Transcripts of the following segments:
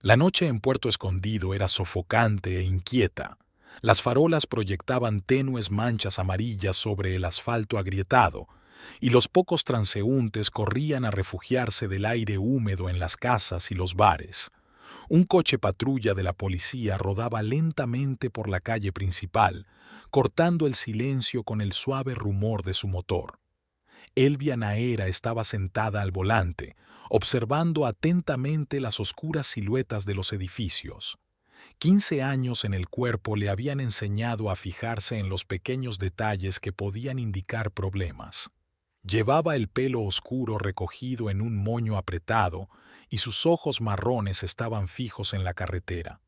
La noche en Puerto Escondido era sofocante e inquieta. Las farolas proyectaban tenues manchas amarillas sobre el asfalto agrietado, y los pocos transeúntes corrían a refugiarse del aire húmedo en las casas y los bares. Un coche patrulla de la policía rodaba lentamente por la calle principal, cortando el silencio con el suave rumor de su motor. Elvia Naera estaba sentada al volante, observando atentamente las oscuras siluetas de los edificios. 15 años en el cuerpo le habían enseñado a fijarse en los pequeños detalles que podían indicar problemas. Llevaba el pelo oscuro recogido en un moño apretado y sus ojos marrones estaban fijos en la carretera.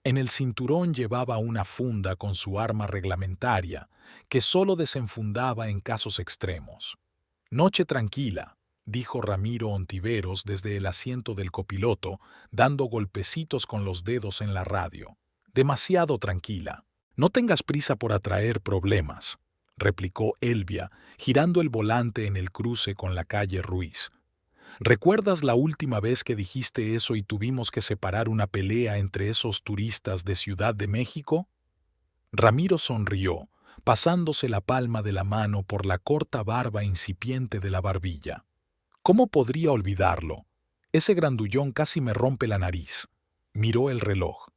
En el cinturón llevaba una funda con su arma reglamentaria, que solo desenfundaba en casos extremos. «Noche tranquila», dijo Ramiro Ontiveros desde el asiento del copiloto, dando golpecitos con los dedos en la radio. «Demasiado tranquila. No tengas prisa por atraer problemas», replicó Elvia, girando el volante en el cruce con la calle Ruiz. «¿Recuerdas la última vez que dijiste eso y tuvimos que separar una pelea entre esos turistas de Ciudad de México?» Ramiro sonrió, pasándose la palma de la mano por la corta barba incipiente de la barbilla. «¿Cómo podría olvidarlo? Ese grandullón casi me rompe la nariz». Miró el reloj.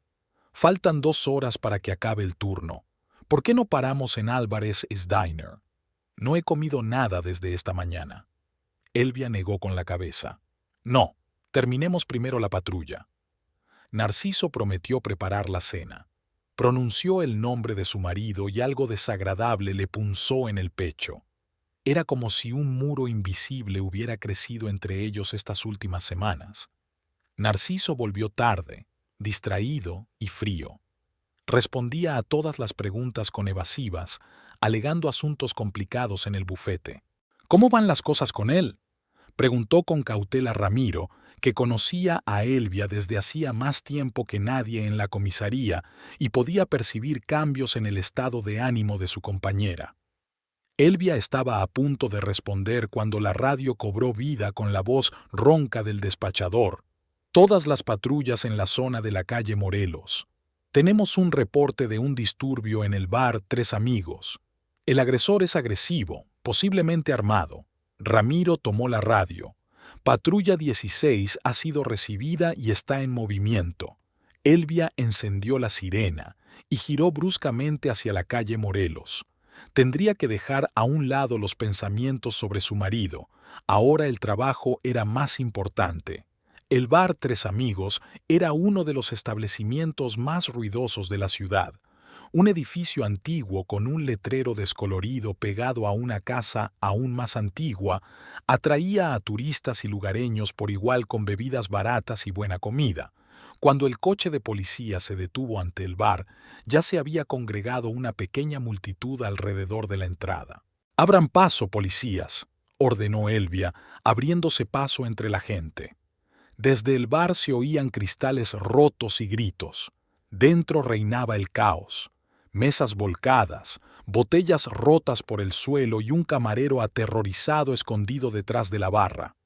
«Faltan 2 horas para que acabe el turno. ¿Por qué no paramos en Álvarez Diner? No he comido nada desde esta mañana». Elvia negó con la cabeza. «No, terminemos primero la patrulla». Narciso prometió preparar la cena. Pronunció el nombre de su marido y algo desagradable le punzó en el pecho. Era como si un muro invisible hubiera crecido entre ellos estas últimas semanas. Narciso volvió tarde, distraído y frío. Respondía a todas las preguntas con evasivas, alegando asuntos complicados en el bufete. «¿Cómo van las cosas con él?», preguntó con cautela Ramiro, que conocía a Elvia desde hacía más tiempo que nadie en la comisaría y podía percibir cambios en el estado de ánimo de su compañera. Elvia estaba a punto de responder cuando la radio cobró vida con la voz ronca del despachador. «Todas las patrullas en la zona de la calle Morelos. Tenemos un reporte de un disturbio en el bar Tres Amigos. El agresor es agresivo, posiblemente armado». Ramiro tomó la radio. «Patrulla 16 ha sido recibida y está en movimiento». Elvia encendió la sirena y giró bruscamente hacia la calle Morelos. Tendría que dejar a un lado los pensamientos sobre su marido. Ahora el trabajo era más importante. El bar Tres Amigos era uno de los establecimientos más ruidosos de la ciudad. Un edificio antiguo con un letrero descolorido pegado a una casa aún más antigua atraía a turistas y lugareños por igual con bebidas baratas y buena comida. Cuando el coche de policía se detuvo ante el bar, ya se había congregado una pequeña multitud alrededor de la entrada. «Abran paso, policías», ordenó Elvia, abriéndose paso entre la gente. Desde el bar se oían cristales rotos y gritos. Dentro reinaba el caos. Mesas volcadas, botellas rotas por el suelo y un camarero aterrorizado escondido detrás de la barra.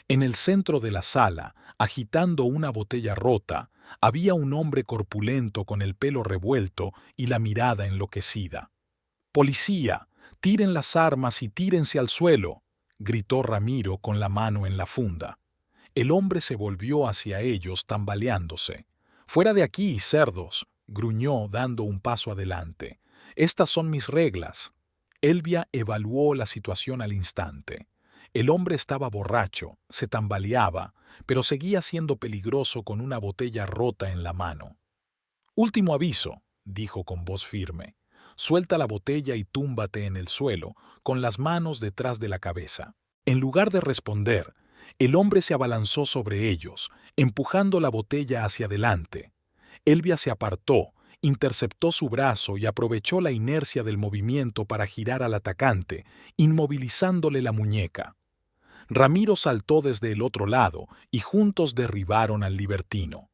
En el centro de la sala, agitando una botella rota, había un hombre corpulento con el pelo revuelto y la mirada enloquecida. «¡Policía! ¡Tiren las armas y tírense al suelo!», gritó Ramiro con la mano en la funda. El hombre se volvió hacia ellos tambaleándose. «¡Fuera de aquí, cerdos!», gruñó dando un paso adelante. «Estas son mis reglas». Elvia evaluó la situación al instante. El hombre estaba borracho, se tambaleaba, pero seguía siendo peligroso con una botella rota en la mano. «Último aviso», dijo con voz firme. «Suelta la botella y túmbate en el suelo, con las manos detrás de la cabeza». En lugar de responder, el hombre se abalanzó sobre ellos, empujando la botella hacia adelante. Elvia se apartó, interceptó su brazo y aprovechó la inercia del movimiento para girar al atacante, inmovilizándole la muñeca. Ramiro saltó desde el otro lado y juntos derribaron al libertino.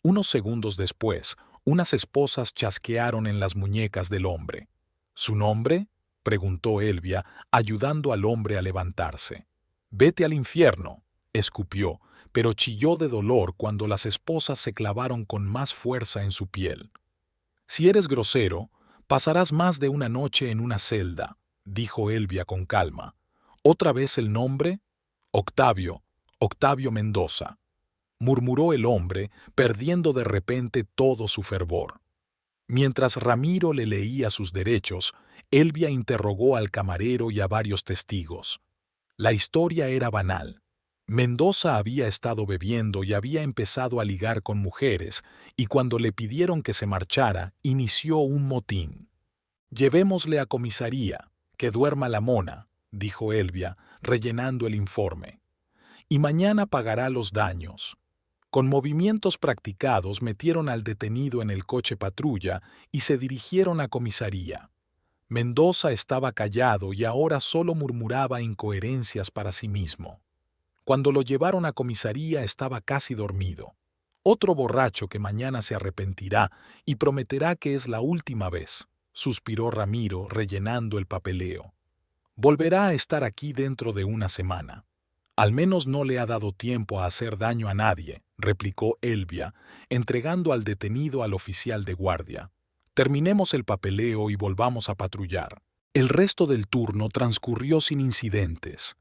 Unos segundos después, unas esposas chasquearon en las muñecas del hombre. «¿Su nombre?», preguntó Elvia, ayudando al hombre a levantarse. «Vete al infierno», escupió, pero chilló de dolor cuando las esposas se clavaron con más fuerza en su piel. «Si eres grosero, pasarás más de una noche en una celda», dijo Elvia con calma. «¿Otra vez el nombre?» «Octavio, Octavio Mendoza», murmuró el hombre, perdiendo de repente todo su fervor. Mientras Ramiro le leía sus derechos, Elvia interrogó al camarero y a varios testigos. La historia era banal. Mendoza había estado bebiendo y había empezado a ligar con mujeres, y cuando le pidieron que se marchara, inició un motín. «Llevémosle a comisaría, que duerma la mona», dijo Elvia, rellenando el informe. «Y mañana pagará los daños». Con movimientos practicados metieron al detenido en el coche patrulla y se dirigieron a comisaría. Mendoza estaba callado y ahora solo murmuraba incoherencias para sí mismo. Cuando lo llevaron a comisaría estaba casi dormido. «Otro borracho que mañana se arrepentirá y prometerá que es la última vez», suspiró Ramiro rellenando el papeleo. «Volverá a estar aquí dentro de una semana». «Al menos no le ha dado tiempo a hacer daño a nadie», replicó Elvia, entregando al detenido al oficial de guardia. «Terminemos el papeleo y volvamos a patrullar». El resto del turno transcurrió sin incidentes.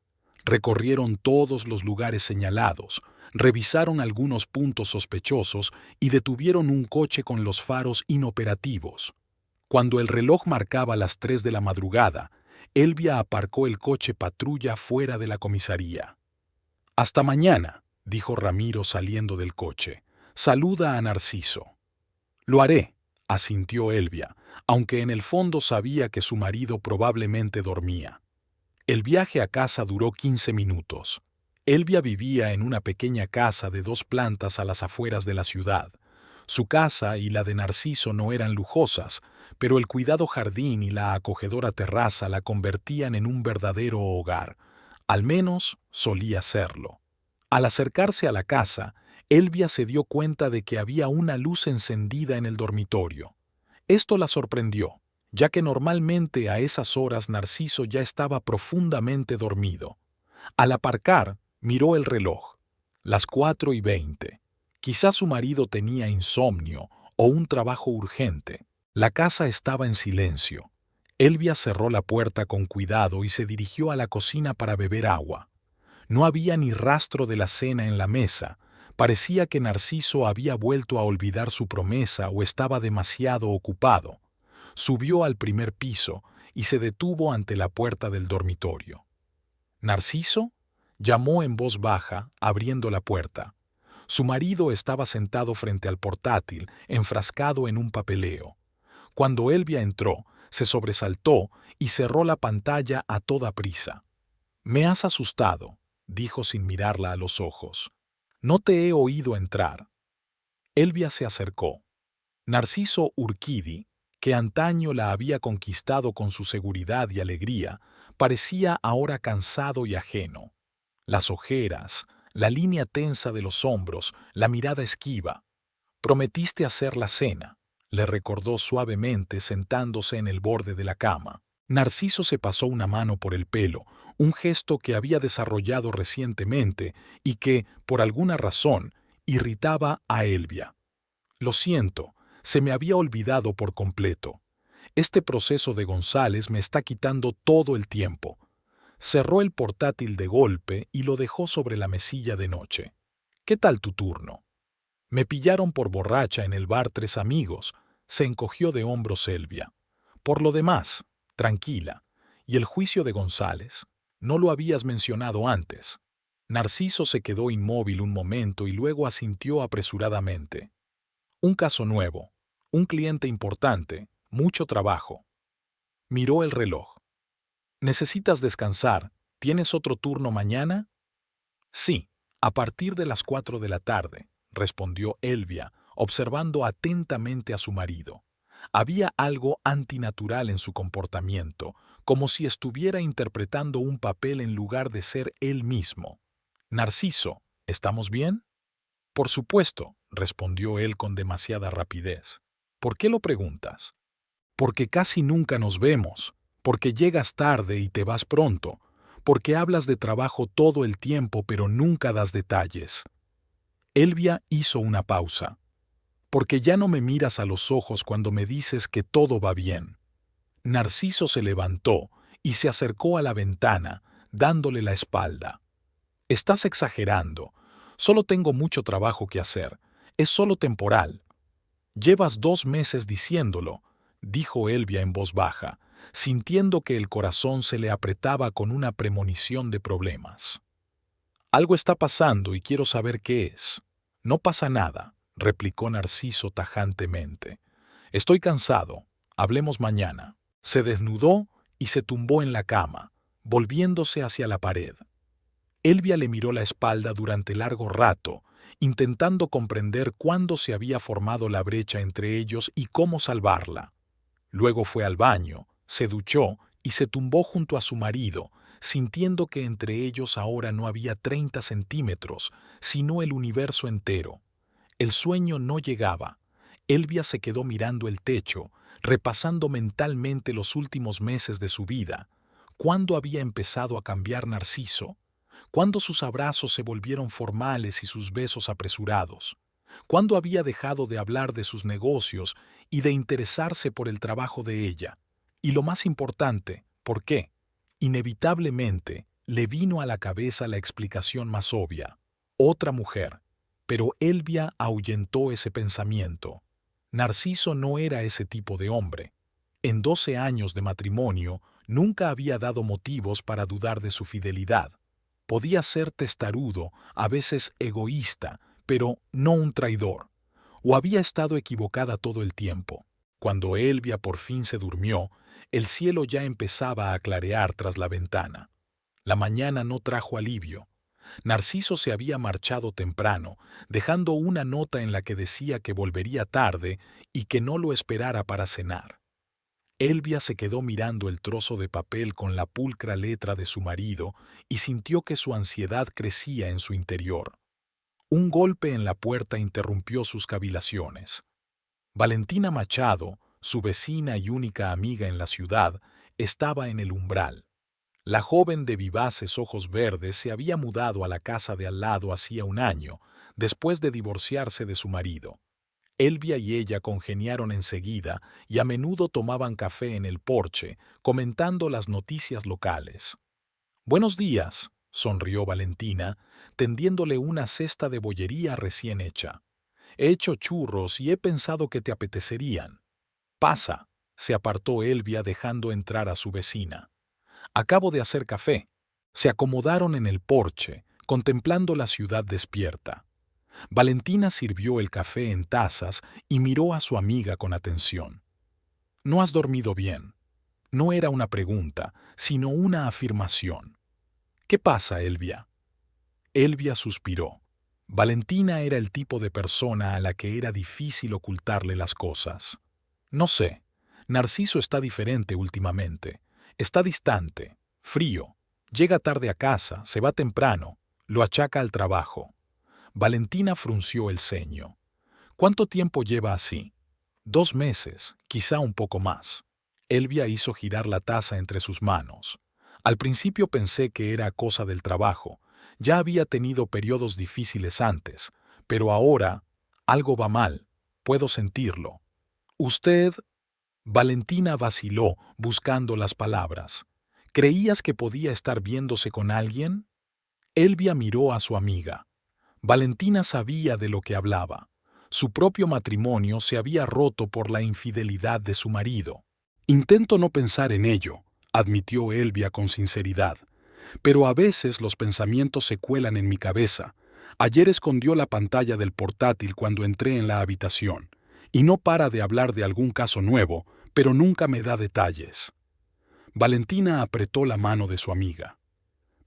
Recorrieron todos los lugares señalados, revisaron algunos puntos sospechosos y detuvieron un coche con los faros inoperativos. Cuando el reloj marcaba las 3 de la madrugada, Elvia aparcó el coche patrulla fuera de la comisaría. «Hasta mañana», dijo Ramiro saliendo del coche. «Saluda a Narciso». «Lo haré», asintió Elvia, aunque en el fondo sabía que su marido probablemente dormía. El viaje a casa duró 15 minutos. Elvia vivía en una pequeña casa de 2 plantas a las afueras de la ciudad. Su casa y la de Narciso no eran lujosas, pero el cuidado jardín y la acogedora terraza la convertían en un verdadero hogar. Al menos solía serlo. Al acercarse a la casa, Elvia se dio cuenta de que había una luz encendida en el dormitorio. Esto la sorprendió, ya que normalmente a esas horas Narciso ya estaba profundamente dormido. Al aparcar, miró el reloj. Las 4:20. Quizás su marido tenía insomnio o un trabajo urgente. La casa estaba en silencio. Elvia cerró la puerta con cuidado y se dirigió a la cocina para beber agua. No había ni rastro de la cena en la mesa. Parecía que Narciso había vuelto a olvidar su promesa o estaba demasiado ocupado. Subió al primer piso y se detuvo ante la puerta del dormitorio. «¿Narciso?», llamó en voz baja, abriendo la puerta. Su marido estaba sentado frente al portátil, enfrascado en un papeleo. Cuando Elvia entró, se sobresaltó y cerró la pantalla a toda prisa. «Me has asustado», dijo sin mirarla a los ojos. «No te he oído entrar». Elvia se acercó. Narciso Urquidi, que antaño la había conquistado con su seguridad y alegría, parecía ahora cansado y ajeno. Las ojeras, la línea tensa de los hombros, la mirada esquiva. «Prometiste hacer la cena», le recordó suavemente sentándose en el borde de la cama. Narciso se pasó una mano por el pelo, un gesto que había desarrollado recientemente y que, por alguna razón, irritaba a Elvia. «Lo siento, se me había olvidado por completo. Este proceso de González me está quitando todo el tiempo». Cerró el portátil de golpe y lo dejó sobre la mesilla de noche. «¿Qué tal tu turno?» «Me pillaron por borracha en el bar Tres Amigos», se encogió de hombros Elvia. «Por lo demás, tranquila. ¿Y el juicio de González? No lo habías mencionado antes». Narciso se quedó inmóvil un momento y luego asintió apresuradamente. «Un caso nuevo, un cliente importante, mucho trabajo». Miró el reloj. «¿Necesitas descansar? ¿Tienes otro turno mañana?» «Sí, a partir de las 4 de la tarde», respondió Elvia, observando atentamente a su marido. Había algo antinatural en su comportamiento, como si estuviera interpretando un papel en lugar de ser él mismo. «Narciso, ¿estamos bien?» «Por supuesto», respondió él con demasiada rapidez. «¿Por qué lo preguntas?» «Porque casi nunca nos vemos, porque llegas tarde y te vas pronto, porque hablas de trabajo todo el tiempo pero nunca das detalles». Elvia hizo una pausa. Porque ya no me miras a los ojos cuando me dices que todo va bien. Narciso se levantó y se acercó a la ventana, dándole la espalda. Estás exagerando. Solo tengo mucho trabajo que hacer. Es solo temporal. Llevas 2 meses diciéndolo, dijo Elvia en voz baja, sintiendo que el corazón se le apretaba con una premonición de problemas. Algo está pasando y quiero saber qué es. No pasa nada, replicó Narciso tajantemente. Estoy cansado. Hablemos mañana. Se desnudó y se tumbó en la cama, volviéndose hacia la pared. Elvia le miró la espalda durante largo rato, intentando comprender cuándo se había formado la brecha entre ellos y cómo salvarla. Luego fue al baño, se duchó y se tumbó junto a su marido, sintiendo que entre ellos ahora no había 30 centímetros, sino el universo entero. El sueño no llegaba. Elvia se quedó mirando el techo, repasando mentalmente los últimos meses de su vida. ¿Cuándo había empezado a cambiar Narciso? ¿Cuándo sus abrazos se volvieron formales y sus besos apresurados? ¿Cuándo había dejado de hablar de sus negocios y de interesarse por el trabajo de ella? Y lo más importante, ¿por qué? Inevitablemente, le vino a la cabeza la explicación más obvia. Otra mujer. Pero Elvia ahuyentó ese pensamiento. Narciso no era ese tipo de hombre. En 12 años de matrimonio, nunca había dado motivos para dudar de su fidelidad. Podía ser testarudo, a veces egoísta, pero no un traidor. O había estado equivocada todo el tiempo. Cuando Elvia por fin se durmió, el cielo ya empezaba a clarear tras la ventana. La mañana no trajo alivio. Narciso se había marchado temprano, dejando una nota en la que decía que volvería tarde y que no lo esperara para cenar. Elvia se quedó mirando el trozo de papel con la pulcra letra de su marido y sintió que su ansiedad crecía en su interior. Un golpe en la puerta interrumpió sus cavilaciones. Valentina Machado, su vecina y única amiga en la ciudad, estaba en el umbral. La joven de vivaces ojos verdes se había mudado a la casa de al lado hacía un año, después de divorciarse de su marido. Elvia y ella congeniaron enseguida y a menudo tomaban café en el porche, comentando las noticias locales. «Buenos días», sonrió Valentina, tendiéndole una cesta de bollería recién hecha. «He hecho churros y he pensado que te apetecerían». «Pasa», se apartó Elvia dejando entrar a su vecina. «Acabo de hacer café». Se acomodaron en el porche, contemplando la ciudad despierta. Valentina sirvió el café en tazas y miró a su amiga con atención. «¿No has dormido bien?» No era una pregunta, sino una afirmación. «¿Qué pasa, Elvia?» Elvia suspiró. Valentina era el tipo de persona a la que era difícil ocultarle las cosas. «No sé. Narciso está diferente últimamente. Está distante, frío. Llega tarde a casa, se va temprano. Lo achaca al trabajo». Valentina frunció el ceño. «¿Cuánto tiempo lleva así?» 2 meses, quizá un poco más. Elvia hizo girar la taza entre sus manos. Al principio pensé que era cosa del trabajo. Ya había tenido periodos difíciles antes, pero ahora algo va mal. Puedo sentirlo. «Usted...» Valentina vaciló, buscando las palabras. «¿Creías que podía estar viéndose con alguien?» Elvia miró a su amiga. Valentina sabía de lo que hablaba. Su propio matrimonio se había roto por la infidelidad de su marido. «Intento no pensar en ello», admitió Elvia con sinceridad. «Pero a veces los pensamientos se cuelan en mi cabeza. Ayer escondió la pantalla del portátil cuando entré en la habitación, y no para de hablar de algún caso nuevo, pero nunca me da detalles». Valentina apretó la mano de su amiga.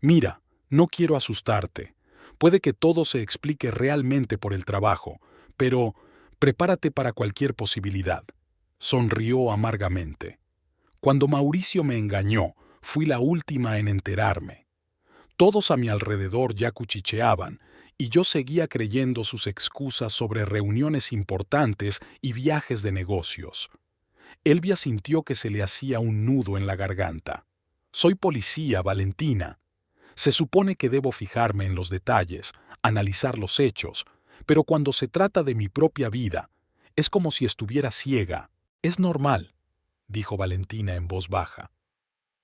«Mira, no quiero asustarte. Puede que todo se explique realmente por el trabajo, pero prepárate para cualquier posibilidad». Sonrió amargamente. «Cuando Mauricio me engañó, fui la última en enterarme. Todos a mi alrededor ya cuchicheaban, y yo seguía creyendo sus excusas sobre reuniones importantes y viajes de negocios». Elvia sintió que se le hacía un nudo en la garganta. «Soy policía, Valentina. Se supone que debo fijarme en los detalles, analizar los hechos, Pero cuando se trata de mi propia vida, es como si estuviera ciega. Es normal, dijo Valentina en voz baja.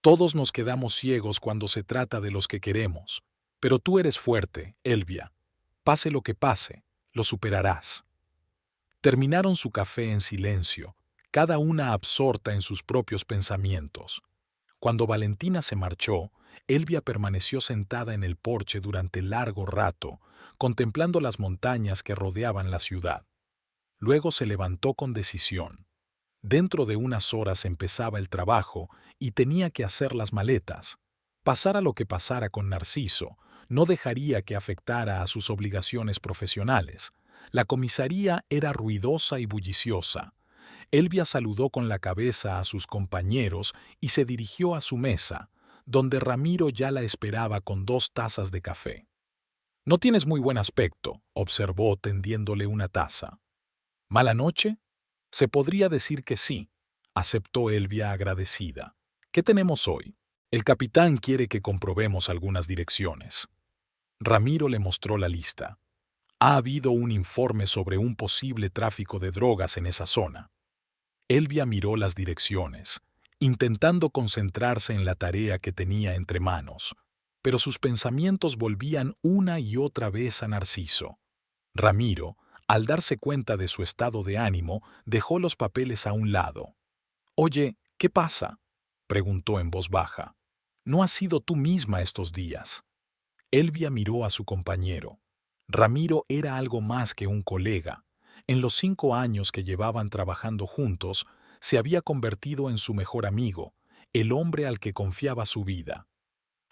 Todos nos quedamos ciegos cuando se trata de los que queremos. Pero tú eres fuerte, Elvia. Pase lo que pase, lo superarás. Terminaron su café en silencio, cada una absorta en sus propios pensamientos. Cuando Valentina se marchó, Elvia permaneció sentada en el porche durante largo rato, contemplando las montañas que rodeaban la ciudad. Luego se levantó con decisión. Dentro de unas horas empezaba el trabajo y tenía que hacer las maletas. Pasara lo que pasara con Narciso, no dejaría que afectara a sus obligaciones profesionales. La comisaría era ruidosa y bulliciosa. Elvia saludó con la cabeza a sus compañeros y se dirigió a su mesa, donde Ramiro ya la esperaba con 2 tazas de café. «No tienes muy buen aspecto», observó tendiéndole una taza. «¿Mala noche?» «Se podría decir que sí», aceptó Elvia agradecida. «¿Qué tenemos hoy?» «El capitán quiere que comprobemos algunas direcciones». Ramiro le mostró la lista. «Ha habido un informe sobre un posible tráfico de drogas en esa zona». Elvia miró las direcciones, intentando concentrarse en la tarea que tenía entre manos, pero sus pensamientos volvían una y otra vez a Narciso. Ramiro, al darse cuenta de su estado de ánimo, dejó los papeles a un lado. «Oye, ¿qué pasa?», preguntó en voz baja. «No has sido tú misma estos días». Elvia miró a su compañero. Ramiro era algo más que un colega. En los 5 años que llevaban trabajando juntos, se había convertido en su mejor amigo, el hombre al que confiaba su vida.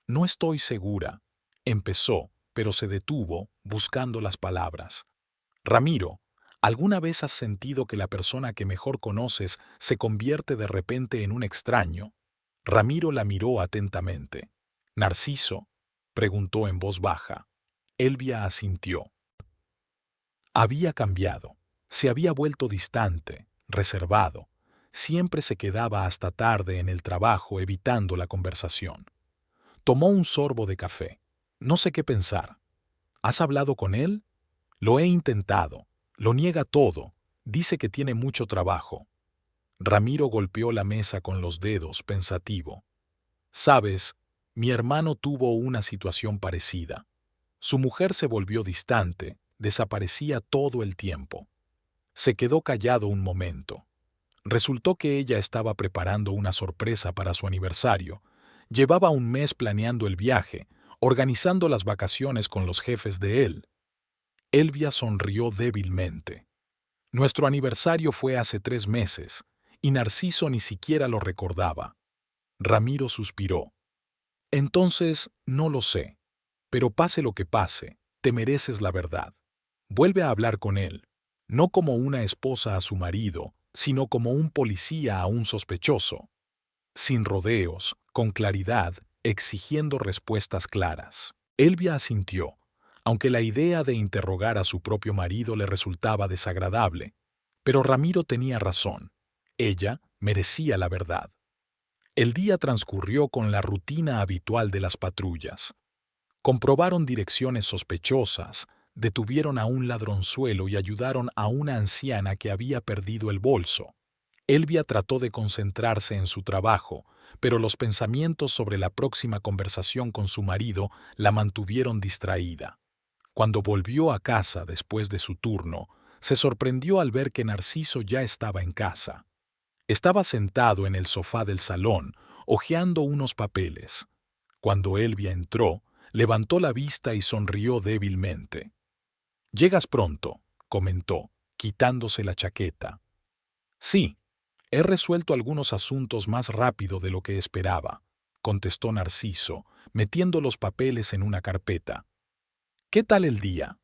«No estoy segura», empezó, pero se detuvo, buscando las palabras. «Ramiro, ¿alguna vez has sentido que la persona que mejor conoces se convierte de repente en un extraño?» Ramiro la miró atentamente. «¿Narciso?», preguntó en voz baja. Elvia asintió. Había cambiado. Se había vuelto distante, reservado. Siempre se quedaba hasta tarde en el trabajo evitando la conversación. Tomó un sorbo de café. «No sé qué pensar». «¿Has hablado con él?» «Lo he intentado. Lo niega todo. Dice que tiene mucho trabajo». Ramiro golpeó la mesa con los dedos, pensativo. «Sabes, mi hermano tuvo una situación parecida. Su mujer se volvió distante, desaparecía todo el tiempo. Se quedó callado un momento. Resultó que ella estaba preparando una sorpresa para su aniversario. Llevaba un mes planeando el viaje, organizando las vacaciones con los jefes de él». Elvia sonrió débilmente. «Nuestro aniversario fue hace 3 meses, y Narciso ni siquiera lo recordaba». Ramiro suspiró. «Entonces, no lo sé. Pero pase lo que pase, te mereces la verdad. Vuelve a hablar con él, no como una esposa a su marido, sino como un policía a un sospechoso. Sin rodeos, con claridad, exigiendo respuestas claras». Elvia asintió, aunque la idea de interrogar a su propio marido le resultaba desagradable. Pero Ramiro tenía razón. Ella merecía la verdad. El día transcurrió con la rutina habitual de las patrullas. Comprobaron direcciones sospechosas, detuvieron a un ladronzuelo y ayudaron a una anciana que había perdido el bolso. Elvia trató de concentrarse en su trabajo, pero los pensamientos sobre la próxima conversación con su marido la mantuvieron distraída. Cuando volvió a casa después de su turno, se sorprendió al ver que Narciso ya estaba en casa. Estaba sentado en el sofá del salón, hojeando unos papeles. Cuando Elvia entró, levantó la vista y sonrió débilmente. «Llegas pronto», comentó, quitándose la chaqueta. «Sí, he resuelto algunos asuntos más rápido de lo que esperaba», contestó Narciso, metiendo los papeles en una carpeta. «¿Qué tal el día?»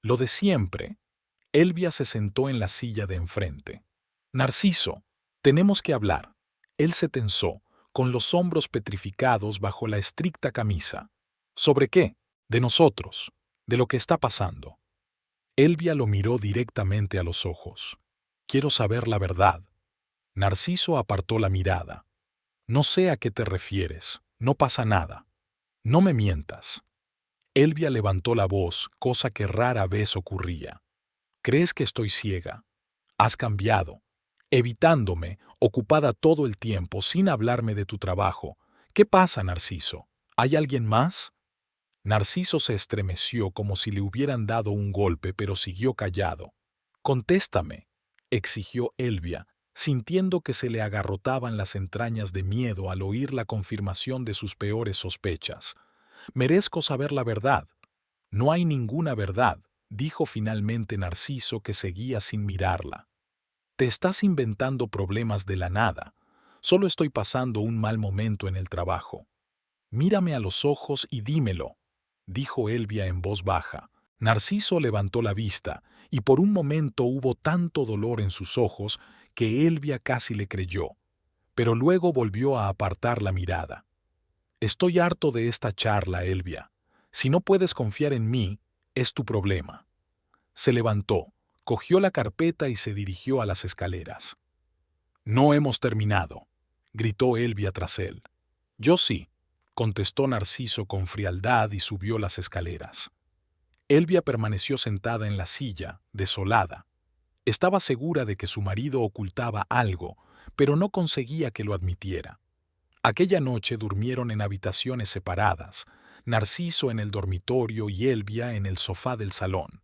«Lo de siempre». Elvia se sentó en la silla de enfrente. «Narciso, tenemos que hablar». Él se tensó, con los hombros petrificados bajo la estricta camisa. «¿Sobre qué?» «De nosotros, de lo que está pasando». Elvia lo miró directamente a los ojos. «Quiero saber la verdad». Narciso apartó la mirada. «No sé a qué te refieres. No pasa nada. No me mientas». Elvia levantó la voz, cosa que rara vez ocurría. ¿Crees que estoy ciega? Has cambiado, evitándome, ocupada todo el tiempo, sin hablarme de tu trabajo. ¿Qué pasa, Narciso? ¿Hay alguien más? Narciso se estremeció como si le hubieran dado un golpe, pero siguió callado. Contéstame, exigió Elvia, sintiendo que se le agarrotaban las entrañas de miedo al oír la confirmación de sus peores sospechas. Merezco saber la verdad. No hay ninguna verdad, dijo finalmente Narciso, que seguía sin mirarla. Te estás inventando problemas de la nada. Solo estoy pasando un mal momento en el trabajo. Mírame a los ojos y dímelo, dijo Elvia en voz baja. Narciso levantó la vista, y por un momento hubo tanto dolor en sus ojos que Elvia casi le creyó, pero luego volvió a apartar la mirada. Estoy harto de esta charla, Elvia. Si no puedes confiar en mí, es tu problema. Se levantó, cogió la carpeta y se dirigió a las escaleras. No hemos terminado, gritó Elvia tras él. Yo sí, contestó Narciso con frialdad y subió las escaleras. Elvia permaneció sentada en la silla, desolada. Estaba segura de que su marido ocultaba algo, pero no conseguía que lo admitiera. Aquella noche durmieron en habitaciones separadas, Narciso en el dormitorio y Elvia en el sofá del salón.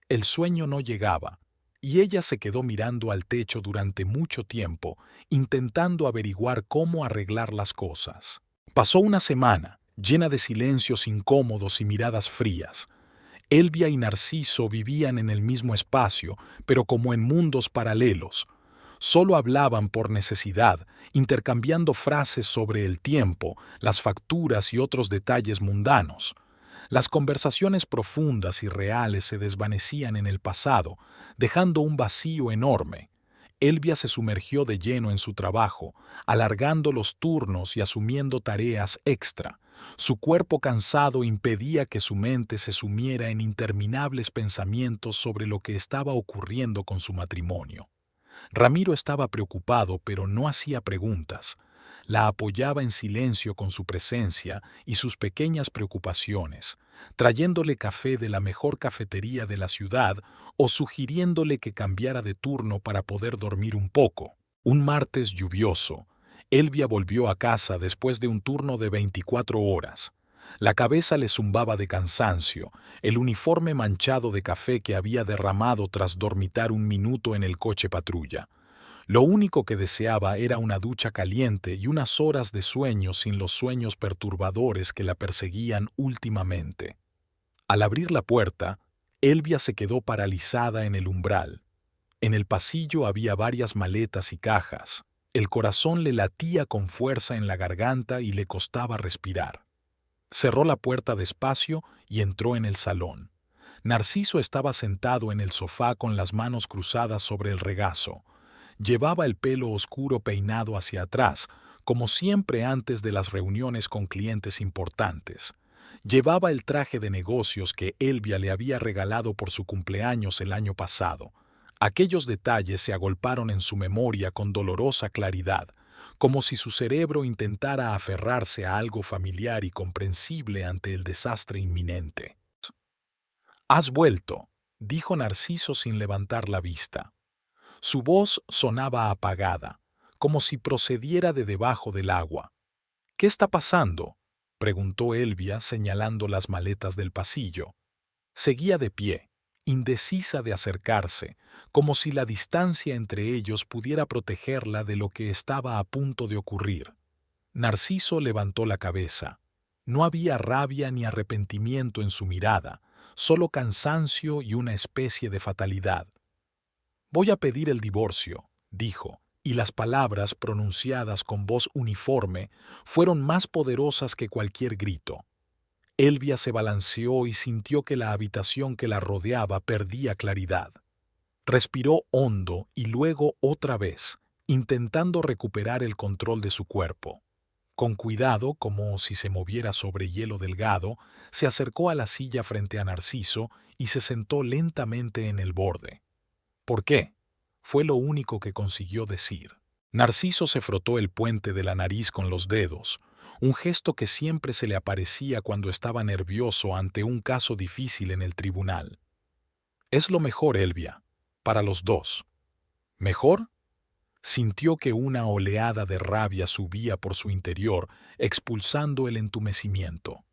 El sueño no llegaba, y ella se quedó mirando al techo durante mucho tiempo, intentando averiguar cómo arreglar las cosas. Pasó una semana, llena de silencios incómodos y miradas frías. Elvia y Narciso vivían en el mismo espacio, pero como en mundos paralelos. Solo hablaban por necesidad, intercambiando frases sobre el tiempo, las facturas y otros detalles mundanos. Las conversaciones profundas y reales se desvanecían en el pasado, dejando un vacío enorme. Elvia se sumergió de lleno en su trabajo, alargando los turnos y asumiendo tareas extra. Su cuerpo cansado impedía que su mente se sumiera en interminables pensamientos sobre lo que estaba ocurriendo con su matrimonio. Ramiro estaba preocupado, pero no hacía preguntas. La apoyaba en silencio con su presencia y sus pequeñas preocupaciones, trayéndole café de la mejor cafetería de la ciudad o sugiriéndole que cambiara de turno para poder dormir un poco. Un martes lluvioso, Elvia volvió a casa después de un turno de 24 horas. La cabeza le zumbaba de cansancio, el uniforme manchado de café que había derramado tras dormitar un minuto en el coche patrulla. Lo único que deseaba era una ducha caliente y unas horas de sueño sin los sueños perturbadores que la perseguían últimamente. Al abrir la puerta, Elvia se quedó paralizada en el umbral. En el pasillo había varias maletas y cajas. El corazón le latía con fuerza en la garganta y le costaba respirar. Cerró la puerta despacio y entró en el salón. Narciso estaba sentado en el sofá con las manos cruzadas sobre el regazo. Llevaba el pelo oscuro peinado hacia atrás, como siempre antes de las reuniones con clientes importantes. Llevaba el traje de negocios que Elvia le había regalado por su cumpleaños el año pasado. Aquellos detalles se agolparon en su memoria con dolorosa claridad, como si su cerebro intentara aferrarse a algo familiar y comprensible ante el desastre inminente. «Has vuelto», dijo Narciso sin levantar la vista. Su voz sonaba apagada, como si procediera de debajo del agua. «¿Qué está pasando?», preguntó Elvia señalando las maletas del pasillo. Seguía de pie, indecisa de acercarse, como si la distancia entre ellos pudiera protegerla de lo que estaba a punto de ocurrir. Narciso levantó la cabeza. No había rabia ni arrepentimiento en su mirada, solo cansancio y una especie de fatalidad. «Voy a pedir el divorcio», dijo, y las palabras, pronunciadas con voz uniforme, fueron más poderosas que cualquier grito. Elvia se balanceó y sintió que la habitación que la rodeaba perdía claridad. Respiró hondo y luego otra vez, intentando recuperar el control de su cuerpo. Con cuidado, como si se moviera sobre hielo delgado, se acercó a la silla frente a Narciso y se sentó lentamente en el borde. «¿Por qué?», fue lo único que consiguió decir. Narciso se frotó el puente de la nariz con los dedos, un gesto que siempre se le aparecía cuando estaba nervioso ante un caso difícil en el tribunal. Es lo mejor, Elvia, para los dos. ¿Mejor? Sintió que una oleada de rabia subía por su interior, expulsando el entumecimiento.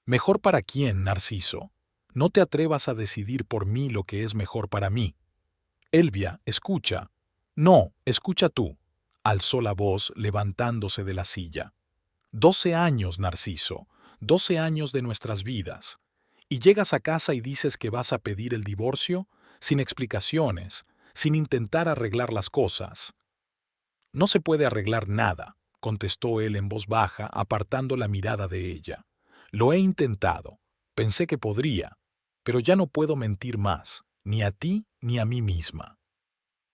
¿Mejor para quién, Narciso? No te atrevas a decidir por mí lo que es mejor para mí. Elvia, escucha. No, escucha tú, alzó la voz levantándose de la silla. 12 años, Narciso, 12 años de nuestras vidas. Y llegas a casa y dices que vas a pedir el divorcio, sin explicaciones, sin intentar arreglar las cosas. No se puede arreglar nada, contestó él en voz baja, apartando la mirada de ella. Lo he intentado. Pensé que podría, pero ya no puedo mentir más, ni a ti ni a mí misma.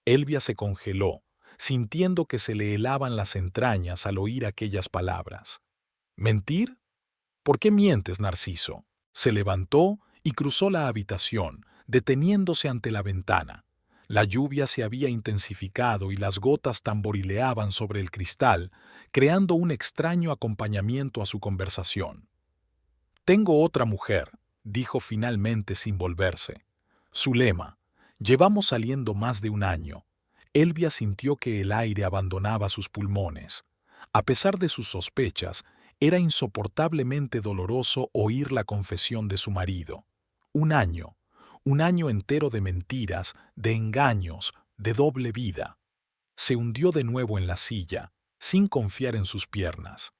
Elvia se congeló, sintiendo que se le helaban las entrañas al oír aquellas palabras. ¿Mentir? ¿Por qué mientes, Narciso? Se levantó y cruzó la habitación, deteniéndose ante la ventana. La lluvia se había intensificado y las gotas tamborileaban sobre el cristal, creando un extraño acompañamiento a su conversación. Tengo otra mujer, dijo finalmente sin volverse. Zulema. Llevamos saliendo más de un año. Elvia sintió que el aire abandonaba sus pulmones. A pesar de sus sospechas, era insoportablemente doloroso oír la confesión de su marido. Un año entero de mentiras, de engaños, de doble vida. Se hundió de nuevo en la silla, sin confiar en sus piernas.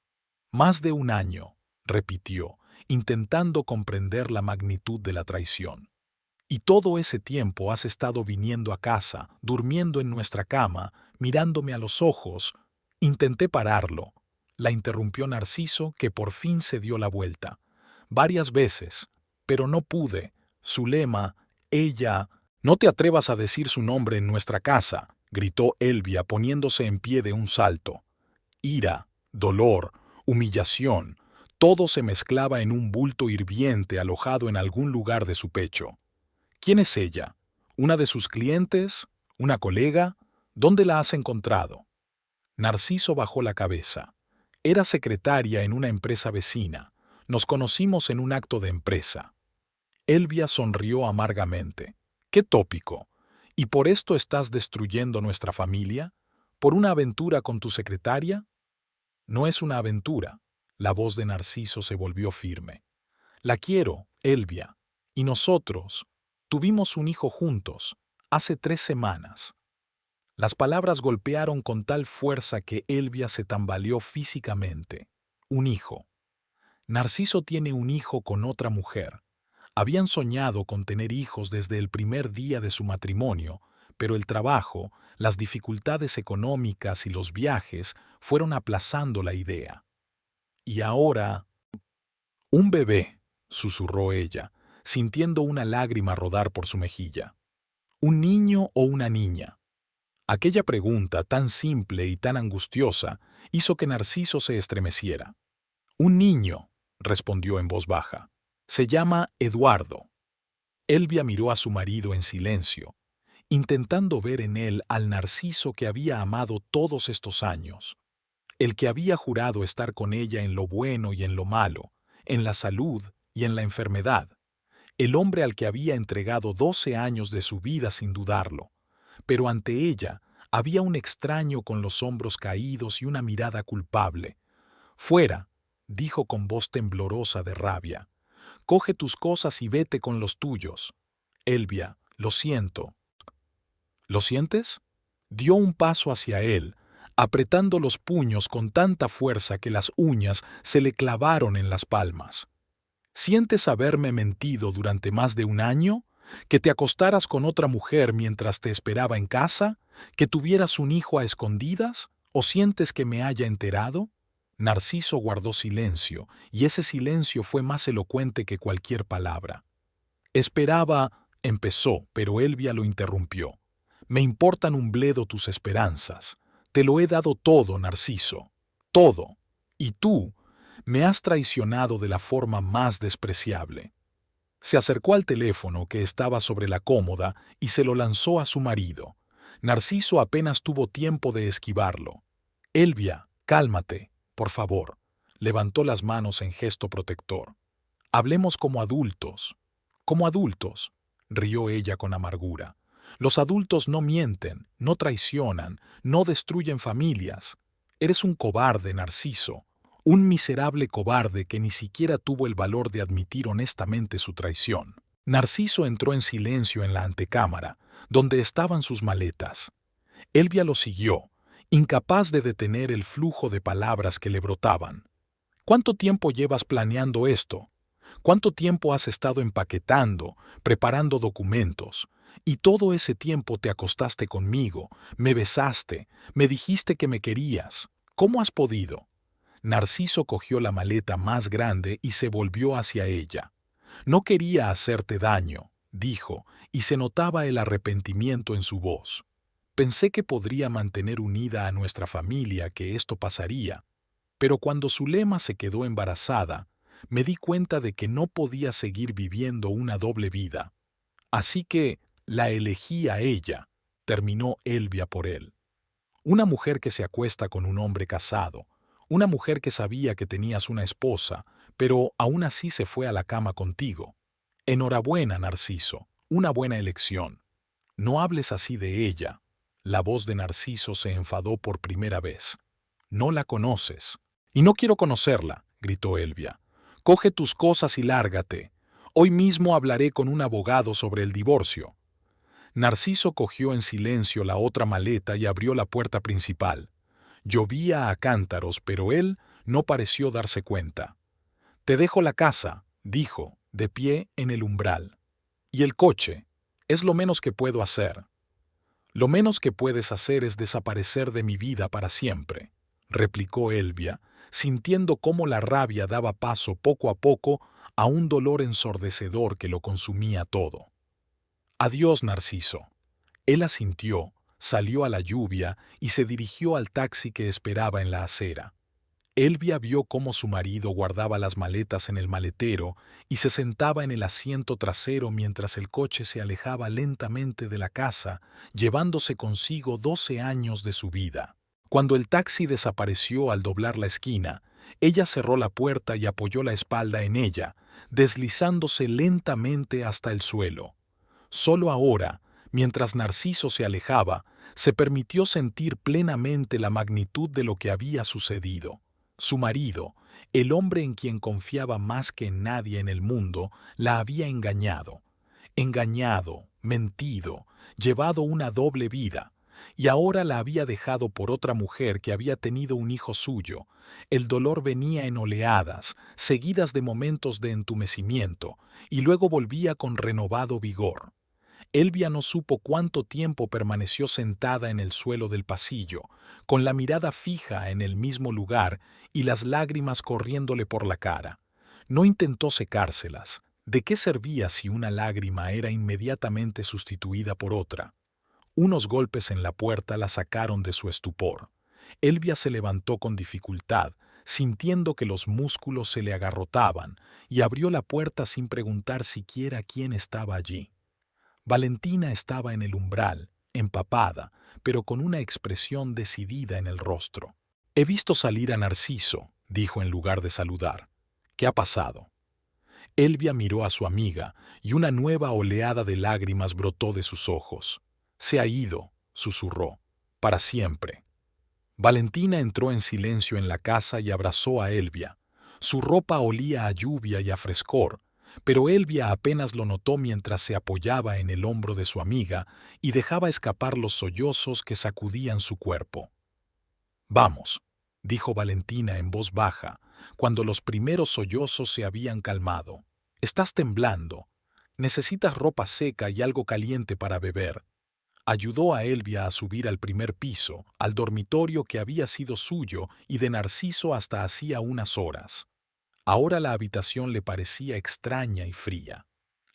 Más de un año, repitió, intentando comprender la magnitud de la traición. Y todo ese tiempo has estado viniendo a casa, durmiendo en nuestra cama, mirándome a los ojos. Intenté pararlo. La interrumpió Narciso, que por fin se dio la vuelta. Varias veces, pero no pude. Zulema, ella... No te atrevas a decir su nombre en nuestra casa, gritó Elvia poniéndose en pie de un salto. Ira, dolor, humillación, todo se mezclaba en un bulto hirviente alojado en algún lugar de su pecho. ¿Quién es ella? ¿Una de sus clientes? ¿Una colega? ¿Dónde la has encontrado? Narciso bajó la cabeza. Era secretaria en una empresa vecina. Nos conocimos en un acto de empresa. Elvia sonrió amargamente. ¡Qué tópico! ¿Y por esto estás destruyendo nuestra familia? ¿Por una aventura con tu secretaria? No es una aventura. La voz de Narciso se volvió firme. La quiero, Elvia. Y nosotros tuvimos un hijo juntos, hace 3 semanas. Las palabras golpearon con tal fuerza que Elvia se tambaleó físicamente. Un hijo. Narciso tiene un hijo con otra mujer. Habían soñado con tener hijos desde el primer día de su matrimonio, pero el trabajo, las dificultades económicas y los viajes fueron aplazando la idea. Y ahora... Un bebé, susurró ella, sintiendo una lágrima rodar por su mejilla. ¿Un niño o una niña? Aquella pregunta tan simple y tan angustiosa hizo que Narciso se estremeciera. Un niño, respondió en voz baja. Se llama Eduardo. Elvia miró a su marido en silencio, intentando ver en él al Narciso que había amado todos estos años, el que había jurado estar con ella en lo bueno y en lo malo, en la salud y en la enfermedad, el hombre al que había entregado 12 años de su vida sin dudarlo, pero ante ella había un extraño con los hombros caídos y una mirada culpable. «Fuera», dijo con voz temblorosa de rabia. «Coge tus cosas y vete con los tuyos. Elvia, lo siento». «¿Lo sientes?». Dio un paso hacia él, apretando los puños con tanta fuerza que las uñas se le clavaron en las palmas. ¿Sientes haberme mentido durante más de un año? ¿Que te acostaras con otra mujer mientras te esperaba en casa? ¿Que tuvieras un hijo a escondidas? ¿O sientes que me haya enterado? Narciso guardó silencio, y ese silencio fue más elocuente que cualquier palabra. Esperaba, empezó, pero Elvia lo interrumpió. Me importan un bledo tus esperanzas. Te lo he dado todo, Narciso. Todo. Y tú me has traicionado de la forma más despreciable. Se acercó al teléfono que estaba sobre la cómoda y se lo lanzó a su marido. Narciso apenas tuvo tiempo de esquivarlo. Elvia, cálmate, por favor. Levantó las manos en gesto protector. Hablemos como adultos. Como adultos, rió ella con amargura. Los adultos no mienten, no traicionan, no destruyen familias. Eres un cobarde, Narciso, un miserable cobarde que ni siquiera tuvo el valor de admitir honestamente su traición. Narciso entró en silencio en la antecámara, donde estaban sus maletas. Elvia lo siguió, incapaz de detener el flujo de palabras que le brotaban. ¿Cuánto tiempo llevas planeando esto? ¿Cuánto tiempo has estado empaquetando, preparando documentos? Y todo ese tiempo te acostaste conmigo, me besaste, me dijiste que me querías. ¿Cómo has podido? Narciso cogió la maleta más grande y se volvió hacia ella. No quería hacerte daño, dijo, y se notaba el arrepentimiento en su voz. Pensé que podría mantener unida a nuestra familia, que esto pasaría. Pero cuando Zulema se quedó embarazada, me di cuenta de que no podía seguir viviendo una doble vida. Así que la elegí a ella, terminó Elvia por él. Una mujer que se acuesta con un hombre casado, una mujer que sabía que tenías una esposa, pero aún así se fue a la cama contigo. Enhorabuena, Narciso, una buena elección. No hables así de ella. La voz de Narciso se enfadó por primera vez. No la conoces. Y no quiero conocerla, gritó Elvia. Coge tus cosas y lárgate. Hoy mismo hablaré con un abogado sobre el divorcio. Narciso cogió en silencio la otra maleta y abrió la puerta principal. Llovía a cántaros, pero él no pareció darse cuenta. Te dejo la casa, dijo, de pie en el umbral. Y el coche, es lo menos que puedo hacer. Lo menos que puedes hacer es desaparecer de mi vida para siempre, replicó Elvia, sintiendo cómo la rabia daba paso poco a poco a un dolor ensordecedor que lo consumía todo. Adiós, Narciso. Él asintió, salió a la lluvia y se dirigió al taxi que esperaba en la acera. Elvia vio cómo su marido guardaba las maletas en el maletero y se sentaba en el asiento trasero mientras el coche se alejaba lentamente de la casa, llevándose consigo 12 años de su vida. Cuando el taxi desapareció al doblar la esquina, ella cerró la puerta y apoyó la espalda en ella, deslizándose lentamente hasta el suelo. Solo ahora, mientras Narciso se alejaba, se permitió sentir plenamente la magnitud de lo que había sucedido. Su marido, el hombre en quien confiaba más que en nadie en el mundo, la había engañado. Engañado, mentido, llevado una doble vida, y ahora la había dejado por otra mujer que había tenido un hijo suyo. El dolor venía en oleadas, seguidas de momentos de entumecimiento, y luego volvía con renovado vigor. Elvia no supo cuánto tiempo permaneció sentada en el suelo del pasillo, con la mirada fija en el mismo lugar y las lágrimas corriéndole por la cara. No intentó secárselas. ¿De qué servía si una lágrima era inmediatamente sustituida por otra? Unos golpes en la puerta la sacaron de su estupor. Elvia se levantó con dificultad, sintiendo que los músculos se le agarrotaban, y abrió la puerta sin preguntar siquiera quién estaba allí. Valentina estaba en el umbral, empapada, pero con una expresión decidida en el rostro. «He visto salir a Narciso», dijo en lugar de saludar. «¿Qué ha pasado?» Elvia miró a su amiga y una nueva oleada de lágrimas brotó de sus ojos. «Se ha ido», susurró, «para siempre». Valentina entró en silencio en la casa y abrazó a Elvia. Su ropa olía a lluvia y a frescor, pero Elvia apenas lo notó mientras se apoyaba en el hombro de su amiga y dejaba escapar los sollozos que sacudían su cuerpo. «Vamos», dijo Valentina en voz baja, cuando los primeros sollozos se habían calmado. «Estás temblando. Necesitas ropa seca y algo caliente para beber». Ayudó a Elvia a subir al primer piso, al dormitorio que había sido suyo y de Narciso hasta hacía unas horas. Ahora la habitación le parecía extraña y fría.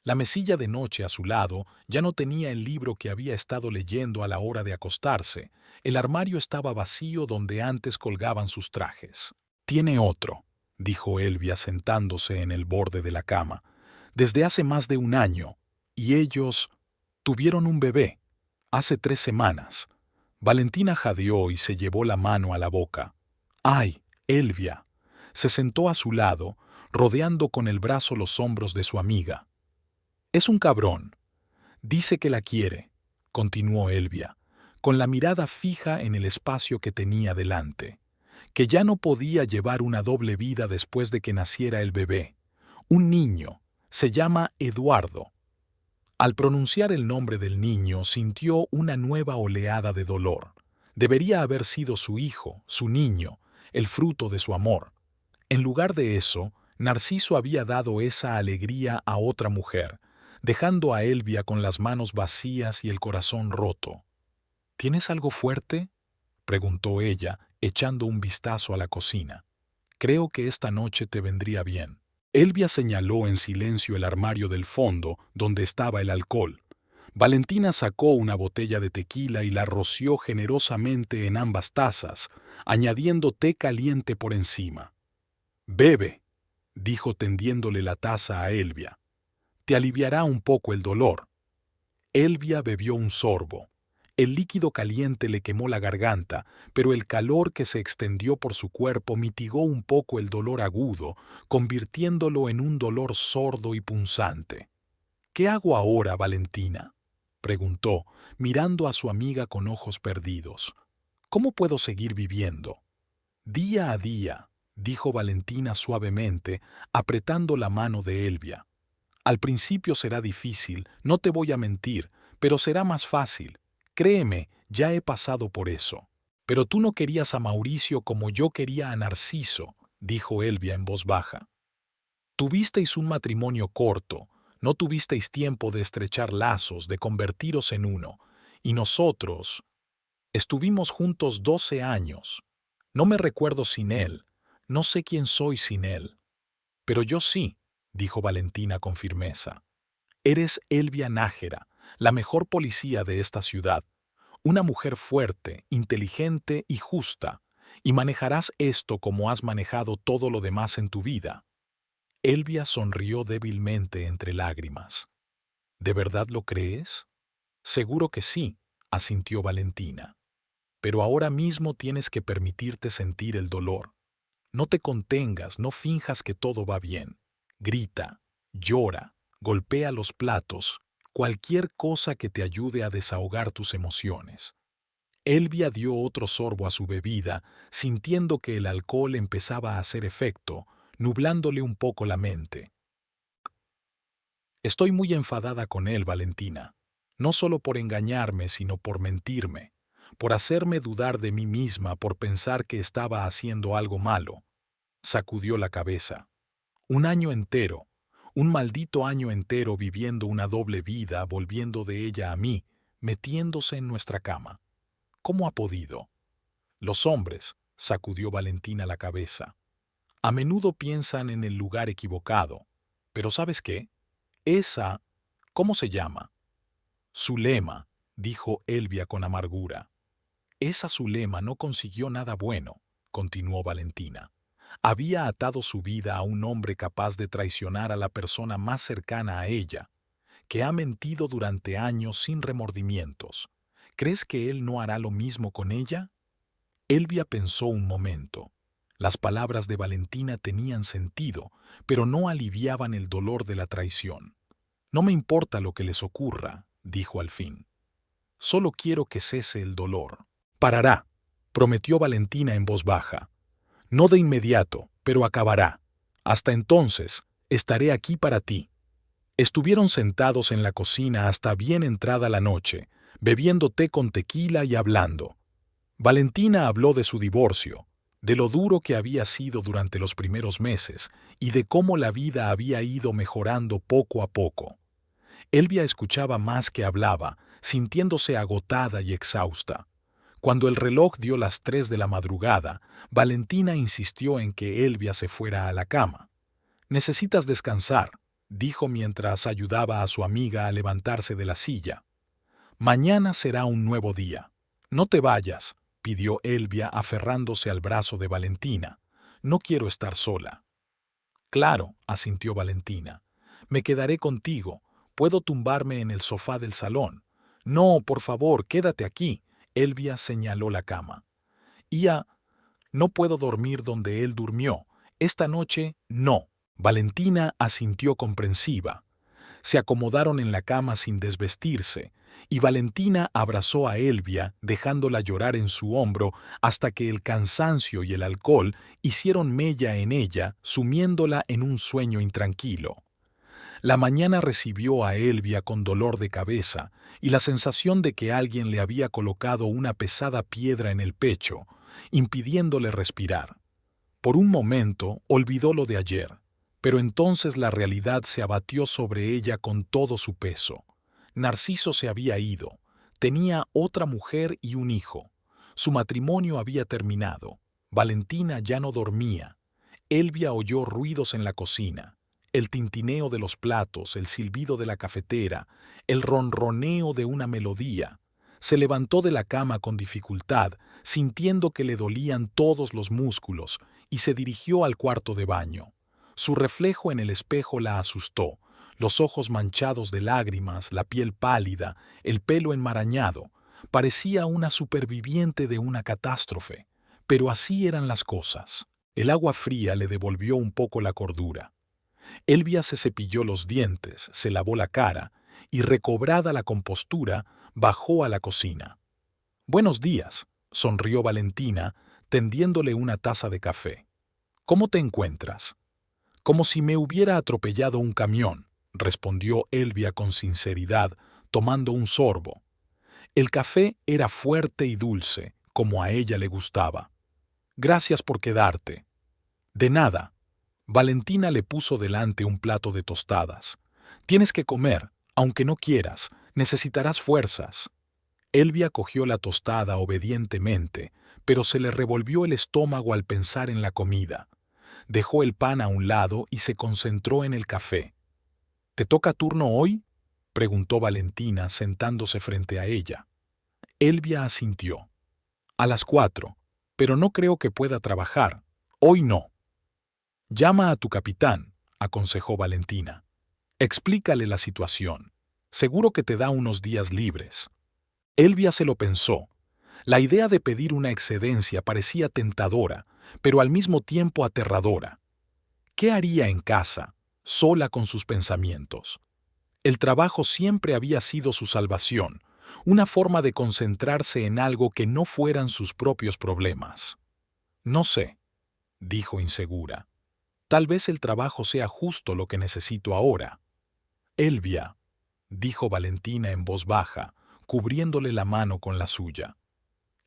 La mesilla de noche a su lado ya no tenía el libro que había estado leyendo a la hora de acostarse. El armario estaba vacío donde antes colgaban sus trajes. «Tiene otro», dijo Elvia sentándose en el borde de la cama. «Desde hace más de un año. Y ellos tuvieron un bebé. Hace 3 semanas». Valentina jadeó y se llevó la mano a la boca. «¡Ay, Elvia! Se sentó a su lado, rodeando con el brazo los hombros de su amiga. «Es un cabrón. Dice que la quiere», continuó Elvia, con la mirada fija en el espacio que tenía delante, «que ya no podía llevar una doble vida después de que naciera el bebé. Un niño. Se llama Eduardo». Al pronunciar el nombre del niño, sintió una nueva oleada de dolor. Debería haber sido su hijo, su niño, el fruto de su amor. En lugar de eso, Narciso había dado esa alegría a otra mujer, dejando a Elvia con las manos vacías y el corazón roto. «¿Tienes algo fuerte?», preguntó ella, echando un vistazo a la cocina. «Creo que esta noche te vendría bien». Elvia señaló en silencio el armario del fondo, donde estaba el alcohol. Valentina sacó una botella de tequila y la roció generosamente en ambas tazas, añadiendo té caliente por encima. «Bebe», dijo tendiéndole la taza a Elvia. «Te aliviará un poco el dolor». Elvia bebió un sorbo. El líquido caliente le quemó la garganta, pero el calor que se extendió por su cuerpo mitigó un poco el dolor agudo, convirtiéndolo en un dolor sordo y punzante. «¿Qué hago ahora, Valentina?», preguntó, mirando a su amiga con ojos perdidos. «¿Cómo puedo seguir viviendo?». «Día a día», dijo Valentina suavemente, apretando la mano de Elvia. «Al principio será difícil, no te voy a mentir, pero será más fácil. Créeme, ya he pasado por eso». «Pero tú no querías a Mauricio como yo quería a Narciso», dijo Elvia en voz baja. «Tuvisteis un matrimonio corto, no tuvisteis tiempo de estrechar lazos, de convertiros en uno. Y nosotros estuvimos juntos 12 años. No me recuerdo sin él, no sé quién soy sin él». «Pero yo sí», dijo Valentina con firmeza. «Eres Elvia Nájera, la mejor policía de esta ciudad. Una mujer fuerte, inteligente y justa, y manejarás esto como has manejado todo lo demás en tu vida». Elvia sonrió débilmente entre lágrimas. «¿De verdad lo crees?». «Seguro que sí», asintió Valentina. «Pero ahora mismo tienes que permitirte sentir el dolor. No te contengas, no finjas que todo va bien. Grita, llora, golpea los platos, cualquier cosa que te ayude a desahogar tus emociones». Elvia dio otro sorbo a su bebida, sintiendo que el alcohol empezaba a hacer efecto, nublándole un poco la mente. «Estoy muy enfadada con él, Valentina. No solo por engañarme, sino por mentirme, por hacerme dudar de mí misma, por pensar que estaba haciendo algo malo». Sacudió la cabeza. «Un año entero, un maldito año entero viviendo una doble vida, volviendo de ella a mí, metiéndose en nuestra cama. ¿Cómo ha podido?». «Los hombres», sacudió Valentina la cabeza, «a menudo piensan en el lugar equivocado. Pero ¿sabes qué? Esa, ¿cómo se llama?». «Zulema», dijo Elvia con amargura. «Esa Zulema no consiguió nada bueno», continuó Valentina. «Había atado su vida a un hombre capaz de traicionar a la persona más cercana a ella, que ha mentido durante años sin remordimientos. ¿Crees que él no hará lo mismo con ella?». Elvia pensó un momento. Las palabras de Valentina tenían sentido, pero no aliviaban el dolor de la traición. «No me importa lo que les ocurra», dijo al fin. «Solo quiero que cese el dolor». «Parará», prometió Valentina en voz baja. «No de inmediato, pero acabará. Hasta entonces, estaré aquí para ti». Estuvieron sentados en la cocina hasta bien entrada la noche, bebiendo té con tequila y hablando. Valentina habló de su divorcio, de lo duro que había sido durante los primeros meses y de cómo la vida había ido mejorando poco a poco. Elvia escuchaba más que hablaba, sintiéndose agotada y exhausta. Cuando el reloj dio las 3 de la madrugada, Valentina insistió en que Elvia se fuera a la cama. «Necesitas descansar», dijo mientras ayudaba a su amiga a levantarse de la silla. «Mañana será un nuevo día. No te vayas», pidió Elvia aferrándose al brazo de Valentina. «No quiero estar sola». «Claro», asintió Valentina. «Me quedaré contigo. Puedo tumbarme en el sofá del salón». «No, por favor, quédate aquí», Elvia señaló la cama. «Ya, no puedo dormir donde él durmió. Esta noche, no. Valentina asintió comprensiva. Se acomodaron en la cama sin desvestirse, y Valentina abrazó a Elvia, dejándola llorar en su hombro hasta que el cansancio y el alcohol hicieron mella en ella, sumiéndola en un sueño intranquilo. La mañana recibió a Elvia con dolor de cabeza y la sensación de que alguien le había colocado una pesada piedra en el pecho, impidiéndole respirar. Por un momento olvidó lo de ayer, pero entonces la realidad se abatió sobre ella con todo su peso. Narciso se había ido, tenía otra mujer y un hijo. Su matrimonio había terminado. Valentina ya no dormía. Elvia oyó ruidos en la cocina. El tintineo de los platos, el silbido de la cafetera, el ronroneo de una melodía. Se levantó de la cama con dificultad, sintiendo que le dolían todos los músculos, y se dirigió al cuarto de baño. Su reflejo en el espejo la asustó, los ojos manchados de lágrimas, la piel pálida, el pelo enmarañado. Parecía una superviviente de una catástrofe, pero así eran las cosas. El agua fría le devolvió un poco la cordura. Elvia se cepilló los dientes, se lavó la cara y, recobrada la compostura, bajó a la cocina. «Buenos días», sonrió Valentina, tendiéndole una taza de café. «¿Cómo te encuentras?» «Como si me hubiera atropellado un camión», respondió Elvia con sinceridad, tomando un sorbo. El café era fuerte y dulce, como a ella le gustaba. «Gracias por quedarte». «De nada». Valentina le puso delante un plato de tostadas. «Tienes que comer, aunque no quieras, necesitarás fuerzas». Elvia cogió la tostada obedientemente, pero se le revolvió el estómago al pensar en la comida. Dejó el pan a un lado y se concentró en el café. «¿Te toca turno hoy?», preguntó Valentina, sentándose frente a ella. Elvia asintió. «A las 4, pero no creo que pueda trabajar. Hoy no». «Llama a tu capitán», aconsejó Valentina. «Explícale la situación. Seguro que te da unos días libres». Elvia se lo pensó. La idea de pedir una excedencia parecía tentadora, pero al mismo tiempo aterradora. ¿Qué haría en casa, sola con sus pensamientos? El trabajo siempre había sido su salvación, una forma de concentrarse en algo que no fueran sus propios problemas. «No sé», dijo insegura. «Tal vez el trabajo sea justo lo que necesito ahora». «Elvia», dijo Valentina en voz baja, cubriéndole la mano con la suya.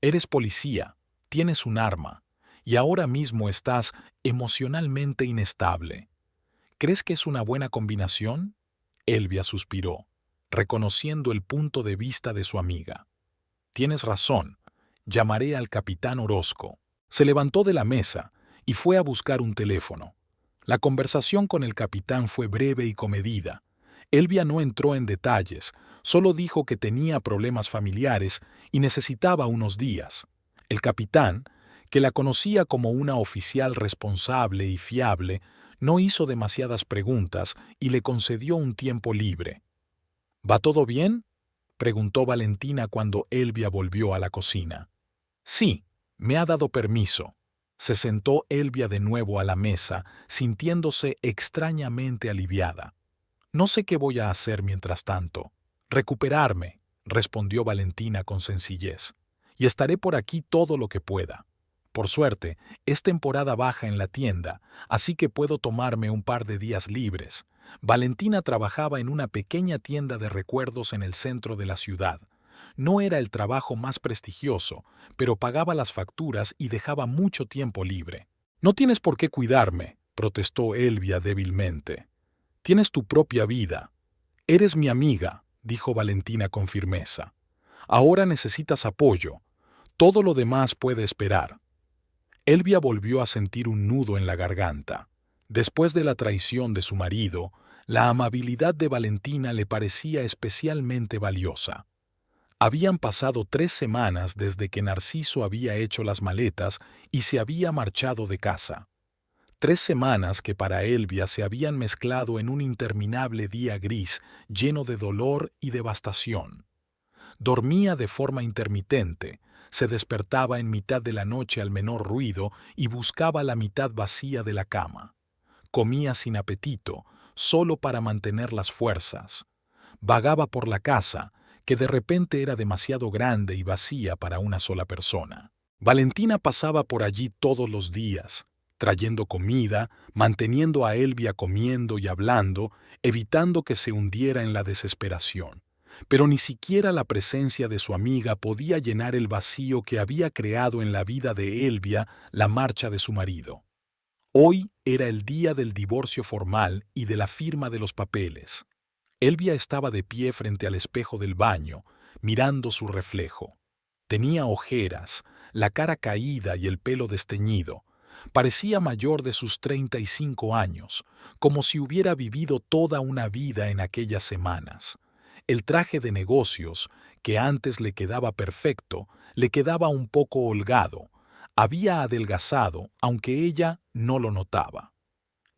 «Eres policía, tienes un arma, y ahora mismo estás emocionalmente inestable. ¿Crees que es una buena combinación?». Elvia suspiró, reconociendo el punto de vista de su amiga. «Tienes razón, llamaré al capitán Orozco». Se levantó de la mesa y fue a buscar un teléfono. La conversación con el capitán fue breve y comedida. Elvia no entró en detalles, solo dijo que tenía problemas familiares y necesitaba unos días. El capitán, que la conocía como una oficial responsable y fiable, no hizo demasiadas preguntas y le concedió un tiempo libre. «¿Va todo bien?», preguntó Valentina cuando Elvia volvió a la cocina. «Sí, me ha dado permiso». Se sentó Elvia de nuevo a la mesa, sintiéndose extrañamente aliviada. «No sé qué voy a hacer mientras tanto». «Recuperarme», respondió Valentina con sencillez. «Y estaré por aquí todo lo que pueda. Por suerte, es temporada baja en la tienda, así que puedo tomarme un par de días libres». Valentina trabajaba en una pequeña tienda de recuerdos en el centro de la ciudad. No era el trabajo más prestigioso, pero pagaba las facturas y dejaba mucho tiempo libre. «No tienes por qué cuidarme», protestó Elvia débilmente. «Tienes tu propia vida». «Eres mi amiga», dijo Valentina con firmeza. «Ahora necesitas apoyo. Todo lo demás puede esperar». Elvia volvió a sentir un nudo en la garganta. Después de la traición de su marido, la amabilidad de Valentina le parecía especialmente valiosa. Habían pasado 3 semanas desde que Narciso había hecho las maletas y se había marchado de casa. 3 semanas que para Elvia se habían mezclado en un interminable día gris lleno de dolor y devastación. Dormía de forma intermitente, se despertaba en mitad de la noche al menor ruido y buscaba la mitad vacía de la cama. Comía sin apetito, solo para mantener las fuerzas. Vagaba por la casa, que de repente era demasiado grande y vacía para una sola persona. Valentina pasaba por allí todos los días, trayendo comida, manteniendo a Elvia comiendo y hablando, evitando que se hundiera en la desesperación. Pero ni siquiera la presencia de su amiga podía llenar el vacío que había creado en la vida de Elvia la marcha de su marido. Hoy era el día del divorcio formal y de la firma de los papeles. Elvia estaba de pie frente al espejo del baño, mirando su reflejo. Tenía ojeras, la cara caída y el pelo desteñido. Parecía mayor de sus 35 años, como si hubiera vivido toda una vida en aquellas semanas. El traje de negocios, que antes le quedaba perfecto, le quedaba un poco holgado. Había adelgazado, aunque ella no lo notaba.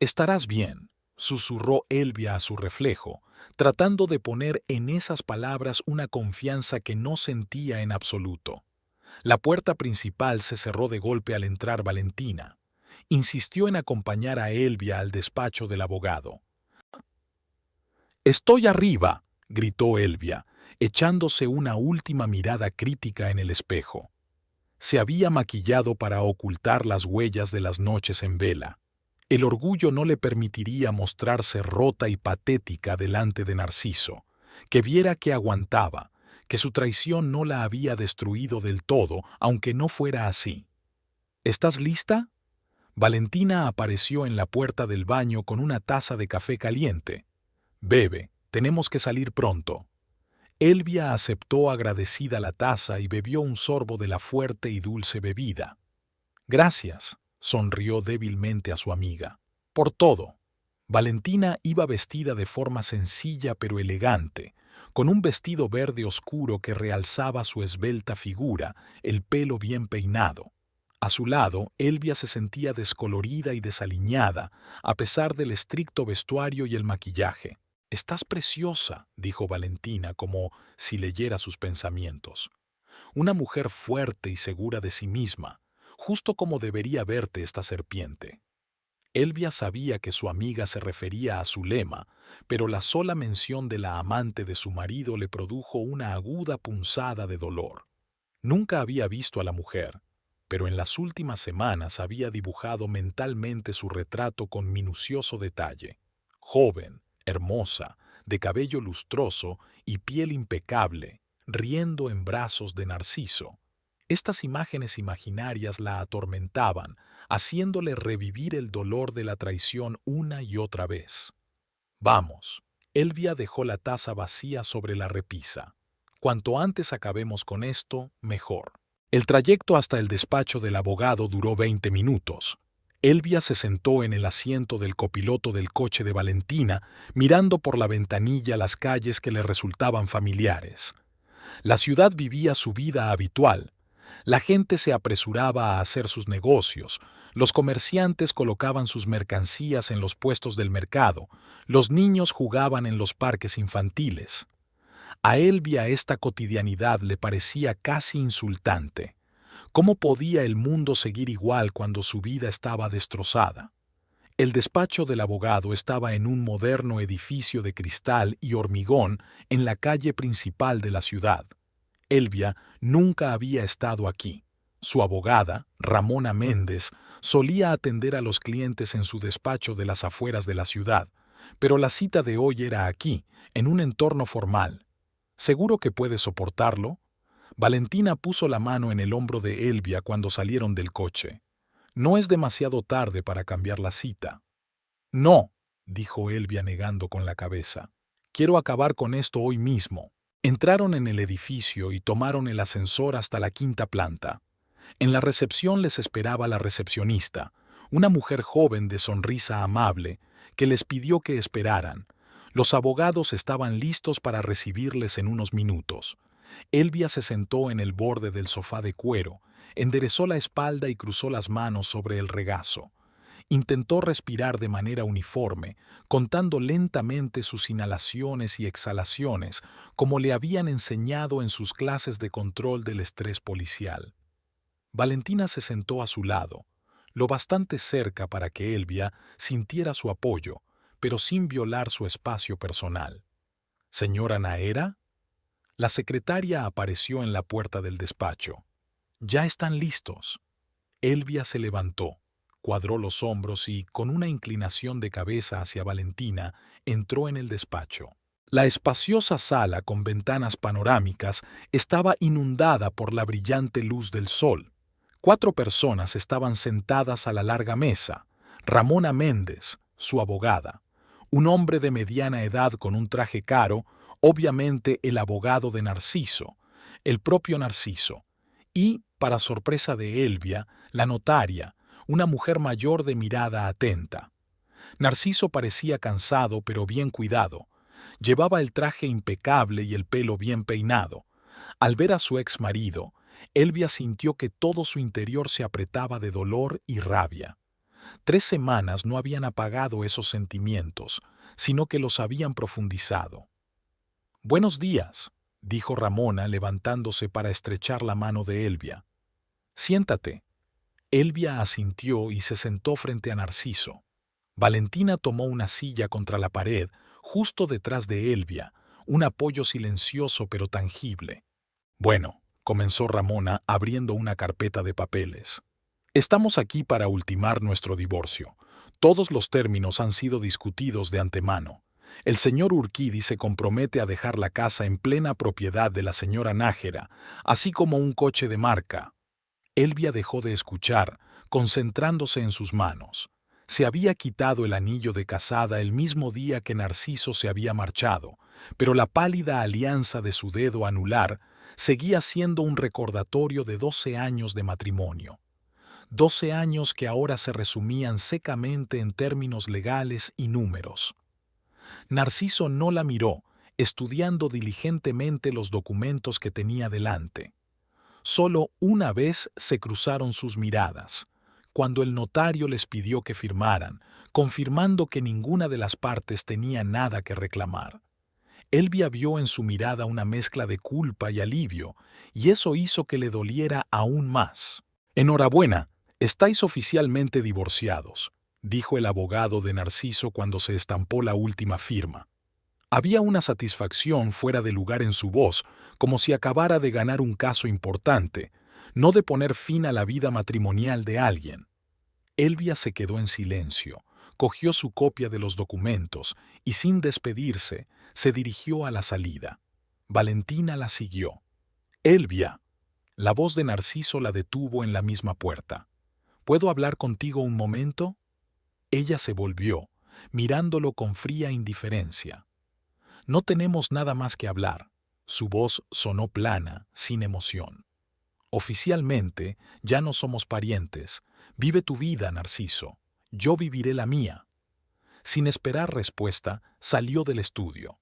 «Estarás bien», susurró Elvia a su reflejo, tratando de poner en esas palabras una confianza que no sentía en absoluto. La puerta principal se cerró de golpe al entrar Valentina. Insistió en acompañar a Elvia al despacho del abogado. «Estoy arriba», gritó Elvia, echándose una última mirada crítica en el espejo. Se había maquillado para ocultar las huellas de las noches en vela. El orgullo no le permitiría mostrarse rota y patética delante de Narciso, que viera que aguantaba, que su traición no la había destruido del todo, aunque no fuera así. «¿Estás lista?» Valentina apareció en la puerta del baño con una taza de café caliente. «Bebe, tenemos que salir pronto». Elvia aceptó agradecida la taza y bebió un sorbo de la fuerte y dulce bebida. «Gracias», sonrió débilmente a su amiga. «Por todo». Valentina iba vestida de forma sencilla pero elegante, con un vestido verde oscuro que realzaba su esbelta figura, el pelo bien peinado. A su lado, Elvia se sentía descolorida y desaliñada, a pesar del estricto vestuario y el maquillaje. «Estás preciosa», dijo Valentina, como si leyera sus pensamientos. «Una mujer fuerte y segura de sí misma, justo como debería verte esta serpiente». Elvia sabía que su amiga se refería a Zulema, pero la sola mención de la amante de su marido le produjo una aguda punzada de dolor. Nunca había visto a la mujer, pero en las últimas semanas había dibujado mentalmente su retrato con minucioso detalle. Joven, hermosa, de cabello lustroso y piel impecable, riendo en brazos de Narciso. Estas imágenes imaginarias la atormentaban, haciéndole revivir el dolor de la traición una y otra vez. «Vamos». Elvia dejó la taza vacía sobre la repisa. «Cuanto antes acabemos con esto, mejor». El trayecto hasta el despacho del abogado duró 20 minutos. Elvia se sentó en el asiento del copiloto del coche de Valentina, mirando por la ventanilla las calles que le resultaban familiares. La ciudad vivía su vida habitual. La gente se apresuraba a hacer sus negocios, los comerciantes colocaban sus mercancías en los puestos del mercado, los niños jugaban en los parques infantiles. A Elvia esta cotidianidad le parecía casi insultante. ¿Cómo podía el mundo seguir igual cuando su vida estaba destrozada? El despacho del abogado estaba en un moderno edificio de cristal y hormigón en la calle principal de la ciudad. Elvia nunca había estado aquí. Su abogada, Ramona Méndez, solía atender a los clientes en su despacho de las afueras de la ciudad, pero la cita de hoy era aquí, en un entorno formal. ¿Seguro que puede soportarlo? Valentina puso la mano en el hombro de Elvia cuando salieron del coche. «No es demasiado tarde para cambiar la cita». «No», dijo Elvia negando con la cabeza. «Quiero acabar con esto hoy mismo». Entraron en el edificio y tomaron el ascensor hasta la 5ª planta. En la recepción les esperaba la recepcionista, una mujer joven de sonrisa amable, que les pidió que esperaran. Los abogados estaban listos para recibirles en unos minutos. Elvia se sentó en el borde del sofá de cuero, enderezó la espalda y cruzó las manos sobre el regazo. Intentó respirar de manera uniforme, contando lentamente sus inhalaciones y exhalaciones, como le habían enseñado en sus clases de control del estrés policial. Valentina se sentó a su lado, lo bastante cerca para que Elvia sintiera su apoyo, pero sin violar su espacio personal. «¿Señora Naera?» La secretaria apareció en la puerta del despacho. «Ya están listos». Elvia se levantó, cuadró los hombros y, con una inclinación de cabeza hacia Valentina, entró en el despacho. La espaciosa sala con ventanas panorámicas estaba inundada por la brillante luz del sol. 4 personas estaban sentadas a la larga mesa. Ramona Méndez, su abogada, un hombre de mediana edad con un traje caro, obviamente el abogado de Narciso, el propio Narciso, y, para sorpresa de Elvia, la notaria, una mujer mayor de mirada atenta. Narciso parecía cansado pero bien cuidado. Llevaba el traje impecable y el pelo bien peinado. Al ver a su ex marido, Elvia sintió que todo su interior se apretaba de dolor y rabia. 3 semanas no habían apagado esos sentimientos, sino que los habían profundizado. «Buenos días», dijo Ramona levantándose para estrechar la mano de Elvia. «Siéntate». Elvia asintió y se sentó frente a Narciso. Valentina tomó una silla contra la pared, justo detrás de Elvia, un apoyo silencioso pero tangible. «Bueno», comenzó Ramona abriendo una carpeta de papeles. «Estamos aquí para ultimar nuestro divorcio. Todos los términos han sido discutidos de antemano. El señor Urquidi se compromete a dejar la casa en plena propiedad de la señora Nájera, así como un coche de marca». Elvia dejó de escuchar, concentrándose en sus manos. Se había quitado el anillo de casada el mismo día que Narciso se había marchado, pero la pálida alianza de su dedo anular seguía siendo un recordatorio de 12 años de matrimonio. 12 años que ahora se resumían secamente en términos legales y números. Narciso no la miró, estudiando diligentemente los documentos que tenía delante. Solo una vez se cruzaron sus miradas, cuando el notario les pidió que firmaran, confirmando que ninguna de las partes tenía nada que reclamar. Elvia vio en su mirada una mezcla de culpa y alivio, y eso hizo que le doliera aún más. «Enhorabuena, estáis oficialmente divorciados», dijo el abogado de Narciso cuando se estampó la última firma. Había una satisfacción fuera de lugar en su voz, como si acabara de ganar un caso importante, no de poner fin a la vida matrimonial de alguien. Elvia se quedó en silencio, cogió su copia de los documentos y, sin despedirse, se dirigió a la salida. Valentina la siguió. «Elvia». La voz de Narciso la detuvo en la misma puerta. «¿Puedo hablar contigo un momento?» Ella se volvió, mirándolo con fría indiferencia. «No tenemos nada más que hablar». Su voz sonó plana, sin emoción. «Oficialmente, ya no somos parientes. Vive tu vida, Narciso. Yo viviré la mía». Sin esperar respuesta, salió del estudio.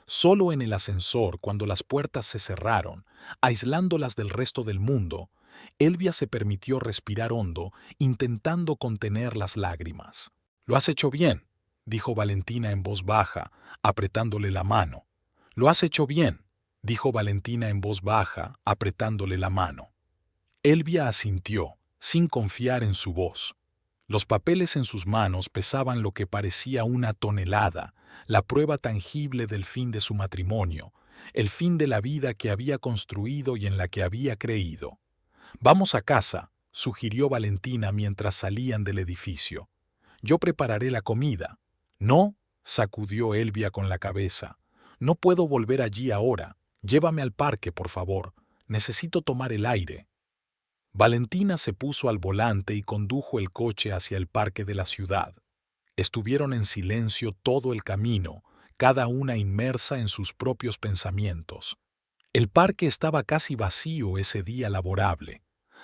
Solo en el ascensor, cuando las puertas se cerraron, aislándolas del resto del mundo, Elvia se permitió respirar hondo, intentando contener las lágrimas. «Lo has hecho bien», dijo Valentina en voz baja, apretándole la mano. «Lo has hecho bien», dijo Valentina en voz baja, apretándole la mano. Elvia asintió, sin confiar en su voz. Los papeles en sus manos pesaban lo que parecía una tonelada, la prueba tangible del fin de su matrimonio, el fin de la vida que había construido y en la que había creído. «Vamos a casa», sugirió Valentina mientras salían del edificio. «Yo prepararé la comida». «No», sacudió Elvia con la cabeza. «No puedo volver allí ahora. Llévame al parque, por favor. Necesito tomar el aire». Valentina se puso al volante y condujo el coche hacia el parque de la ciudad. Estuvieron en silencio todo el camino, cada una inmersa en sus propios pensamientos. El parque estaba casi vacío ese día laborable.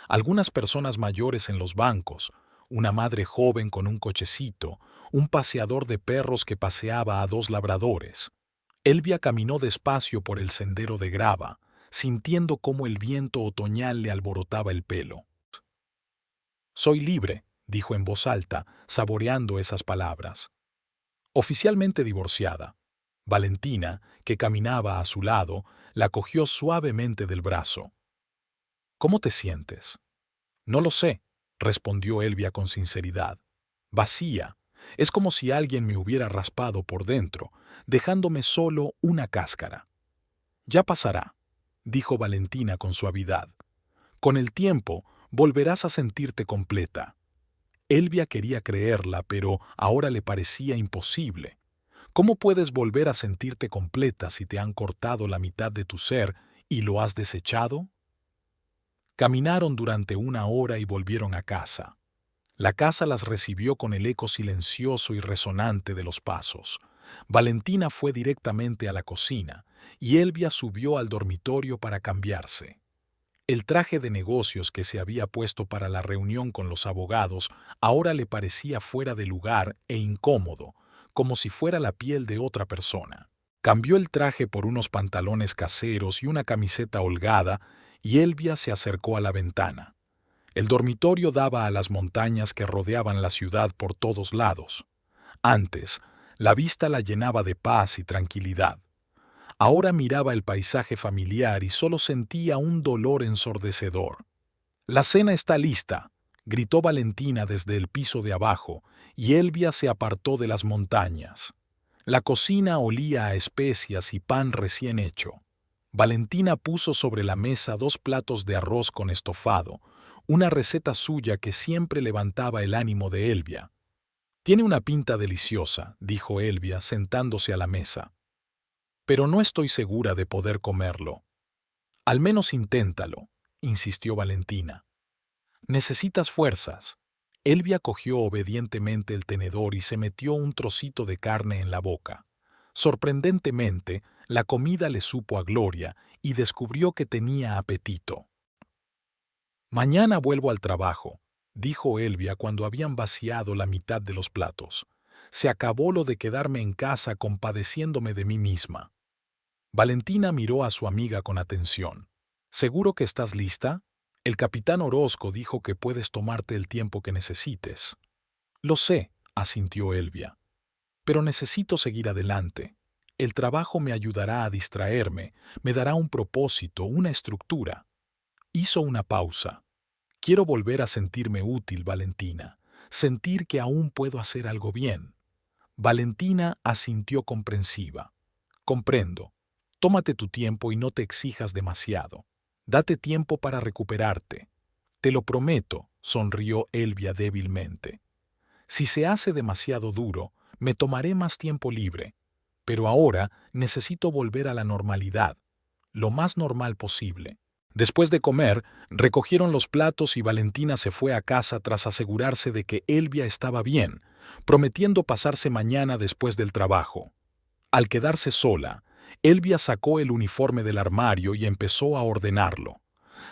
Algunas personas mayores en los bancos, una madre joven con un cochecito, un paseador de perros que paseaba a 2 labradores. Elvia caminó despacio por el sendero de grava, sintiendo cómo el viento otoñal le alborotaba el pelo. «Soy libre», dijo en voz alta, saboreando esas palabras. Oficialmente divorciada, Valentina, que caminaba a su lado, la cogió suavemente del brazo. ¿Cómo te sientes? No lo sé, respondió Elvia con sinceridad. Vacía. Es como si alguien me hubiera raspado por dentro, dejándome solo una cáscara. Ya pasará, dijo Valentina con suavidad. Con el tiempo volverás a sentirte completa. Elvia quería creerla, pero ahora le parecía imposible. ¿Cómo puedes volver a sentirte completa si te han cortado la mitad de tu ser y lo has desechado? Caminaron durante 1 hora y volvieron a casa. La casa las recibió con el eco silencioso y resonante de los pasos. Valentina fue directamente a la cocina y Elvia subió al dormitorio para cambiarse. El traje de negocios que se había puesto para la reunión con los abogados ahora le parecía fuera de lugar e incómodo, como si fuera la piel de otra persona. Cambió el traje por unos pantalones caseros y una camiseta holgada y Elvia se acercó a la ventana. El dormitorio daba a las montañas que rodeaban la ciudad por todos lados. Antes, la vista la llenaba de paz y tranquilidad. Ahora miraba el paisaje familiar y solo sentía un dolor ensordecedor. «La cena está lista», gritó Valentina desde el piso de abajo, y Elvia se apartó de las montañas. La cocina olía a especias y pan recién hecho. Valentina puso sobre la mesa 2 platos de arroz con estofado, una receta suya que siempre levantaba el ánimo de Elvia. «Tiene una pinta deliciosa», dijo Elvia sentándose a la mesa. «Pero no estoy segura de poder comerlo». «Al menos inténtalo», insistió Valentina. «Necesitas fuerzas». Elvia cogió obedientemente el tenedor y se metió un trocito de carne en la boca. Sorprendentemente, la comida le supo a gloria y descubrió que tenía apetito. «Mañana vuelvo al trabajo», dijo Elvia cuando habían vaciado la mitad de los platos. «Se acabó lo de quedarme en casa compadeciéndome de mí misma». Valentina miró a su amiga con atención. «¿Seguro que estás lista? El capitán Orozco dijo que puedes tomarte el tiempo que necesites». «Lo sé», asintió Elvia. «Pero necesito seguir adelante. El trabajo me ayudará a distraerme, me dará un propósito, una estructura». Hizo una pausa. «Quiero volver a sentirme útil, Valentina. Sentir que aún puedo hacer algo bien». Valentina asintió comprensiva. «Comprendo. Tómate tu tiempo y no te exijas demasiado. Date tiempo para recuperarte». «Te lo prometo», sonrió Elvia débilmente. «Si se hace demasiado duro, me tomaré más tiempo libre. Pero ahora necesito volver a la normalidad, lo más normal posible». Después de comer, recogieron los platos y Valentina se fue a casa tras asegurarse de que Elvia estaba bien, prometiendo pasarse mañana después del trabajo. Al quedarse sola, Elvia sacó el uniforme del armario y empezó a ordenarlo.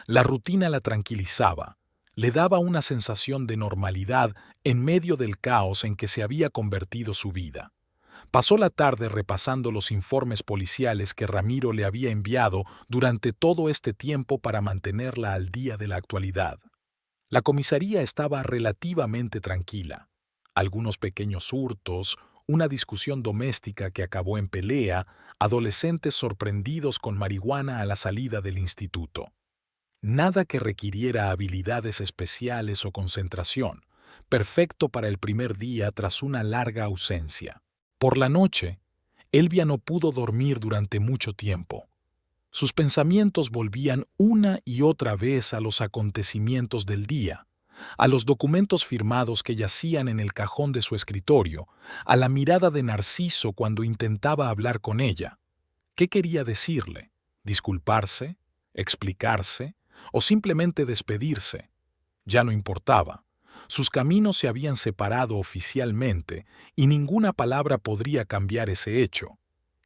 La rutina la tranquilizaba, le daba una sensación de normalidad en medio del caos en que se había convertido su vida. Pasó la tarde repasando los informes policiales que Ramiro le había enviado durante todo este tiempo para mantenerla al día de la actualidad. La comisaría estaba relativamente tranquila. Algunos pequeños hurtos, una discusión doméstica que acabó en pelea, adolescentes sorprendidos con marihuana a la salida del instituto. Nada que requiriera habilidades especiales o concentración, perfecto para el primer día tras una larga ausencia. Por la noche, Elvia no pudo dormir durante mucho tiempo. Sus pensamientos volvían una y otra vez a los acontecimientos del día, a los documentos firmados que yacían en el cajón de su escritorio, a la mirada de Narciso cuando intentaba hablar con ella. ¿Qué quería decirle? ¿Disculparse? ¿Explicarse? ¿O simplemente despedirse? Ya no importaba. Sus caminos se habían separado oficialmente y ninguna palabra podría cambiar ese hecho.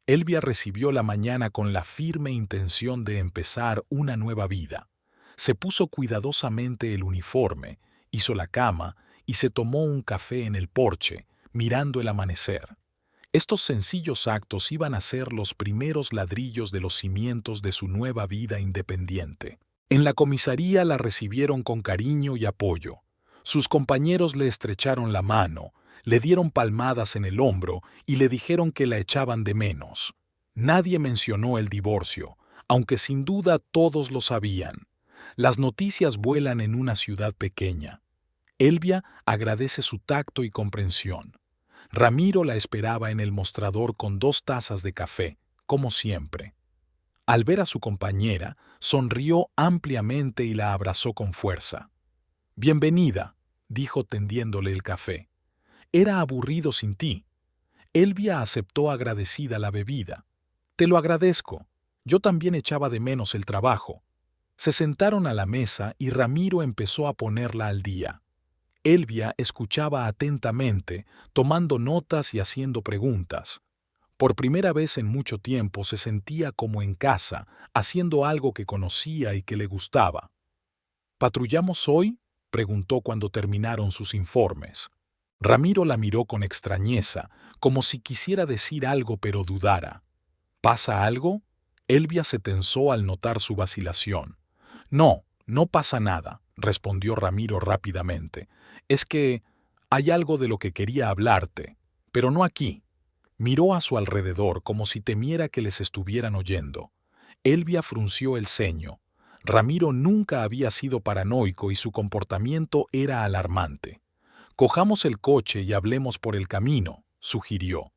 Elvia recibió la mañana con la firme intención de empezar una nueva vida. Se puso cuidadosamente el uniforme, hizo la cama y se tomó un café en el porche, mirando el amanecer. Estos sencillos actos iban a ser los primeros ladrillos de los cimientos de su nueva vida independiente. En la comisaría la recibieron con cariño y apoyo. Sus compañeros le estrecharon la mano, le dieron palmadas en el hombro y le dijeron que la echaban de menos. Nadie mencionó el divorcio, aunque sin duda todos lo sabían. Las noticias vuelan en una ciudad pequeña. Elvia agradece su tacto y comprensión. Ramiro la esperaba en el mostrador con 2 tazas de café, como siempre. Al ver a su compañera, sonrió ampliamente y la abrazó con fuerza. «Bienvenida», dijo tendiéndole el café. «Era aburrido sin ti». Elvia aceptó agradecida la bebida. «Te lo agradezco. Yo también echaba de menos el trabajo». Se sentaron a la mesa y Ramiro empezó a ponerla al día. Elvia escuchaba atentamente, tomando notas y haciendo preguntas. Por primera vez en mucho tiempo se sentía como en casa, haciendo algo que conocía y que le gustaba. «¿Patrullamos hoy?», preguntó cuando terminaron sus informes. Ramiro la miró con extrañeza, como si quisiera decir algo pero dudara. «¿Pasa algo?». Elvia se tensó al notar su vacilación. «No, no pasa nada», respondió Ramiro rápidamente. «Es que hay algo de lo que quería hablarte, pero no aquí». Miró a su alrededor como si temiera que les estuvieran oyendo. Elvia frunció el ceño. Ramiro nunca había sido paranoico y su comportamiento era alarmante. «Cojamos el coche y hablemos por el camino», sugirió.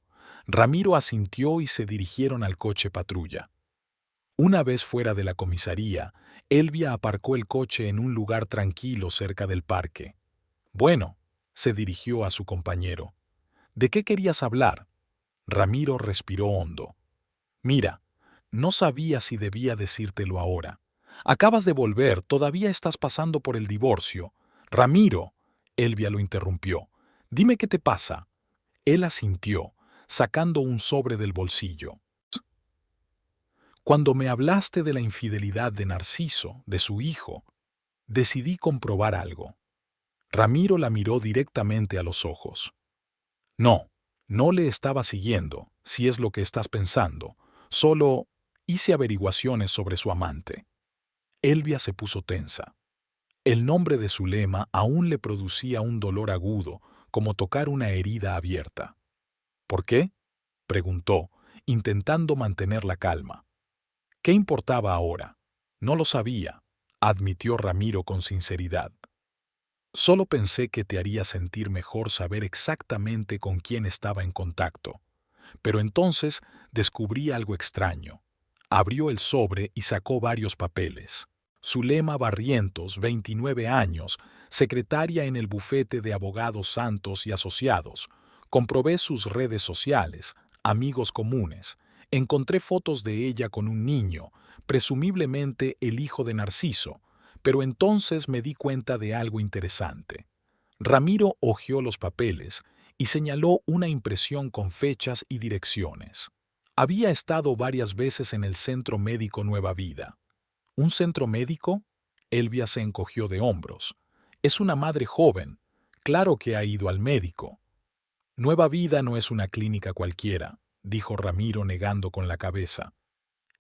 Ramiro asintió y se dirigieron al coche patrulla. Una vez fuera de la comisaría, Elvia aparcó el coche en un lugar tranquilo cerca del parque. «Bueno», se dirigió a su compañero. «¿De qué querías hablar?». Ramiro respiró hondo. «Mira, no sabía si debía decírtelo ahora. Acabas de volver, todavía estás pasando por el divorcio». «Ramiro», Elvia lo interrumpió. «Dime qué te pasa». Él asintió, sacando un sobre del bolsillo. «Cuando me hablaste de la infidelidad de Narciso, de su hijo, decidí comprobar algo». Ramiro la miró directamente a los ojos. «No, no le estaba siguiendo, si es lo que estás pensando. Solo hice averiguaciones sobre su amante». Elvia se puso tensa. El nombre de Zulema aún le producía un dolor agudo, como tocar una herida abierta. «¿Por qué?», preguntó, intentando mantener la calma. ¿Qué importaba ahora? No lo sabía, admitió Ramiro con sinceridad. Solo pensé que te haría sentir mejor saber exactamente con quién estaba en contacto. Pero entonces descubrí algo extraño. Abrió el sobre y sacó varios papeles. Zulema Barrientos, 29 años, secretaria en el bufete de abogados Santos y Asociados. Comprobé sus redes sociales, amigos comunes. Encontré fotos de ella con un niño, presumiblemente el hijo de Narciso, pero entonces me di cuenta de algo interesante. Ramiro hojeó los papeles y señaló una impresión con fechas y direcciones. Había estado varias veces en el Centro Médico Nueva Vida. ¿Un centro médico? Elvia se encogió de hombros. Es una madre joven. Claro que ha ido al médico. Nueva Vida no es una clínica cualquiera, dijo Ramiro negando con la cabeza.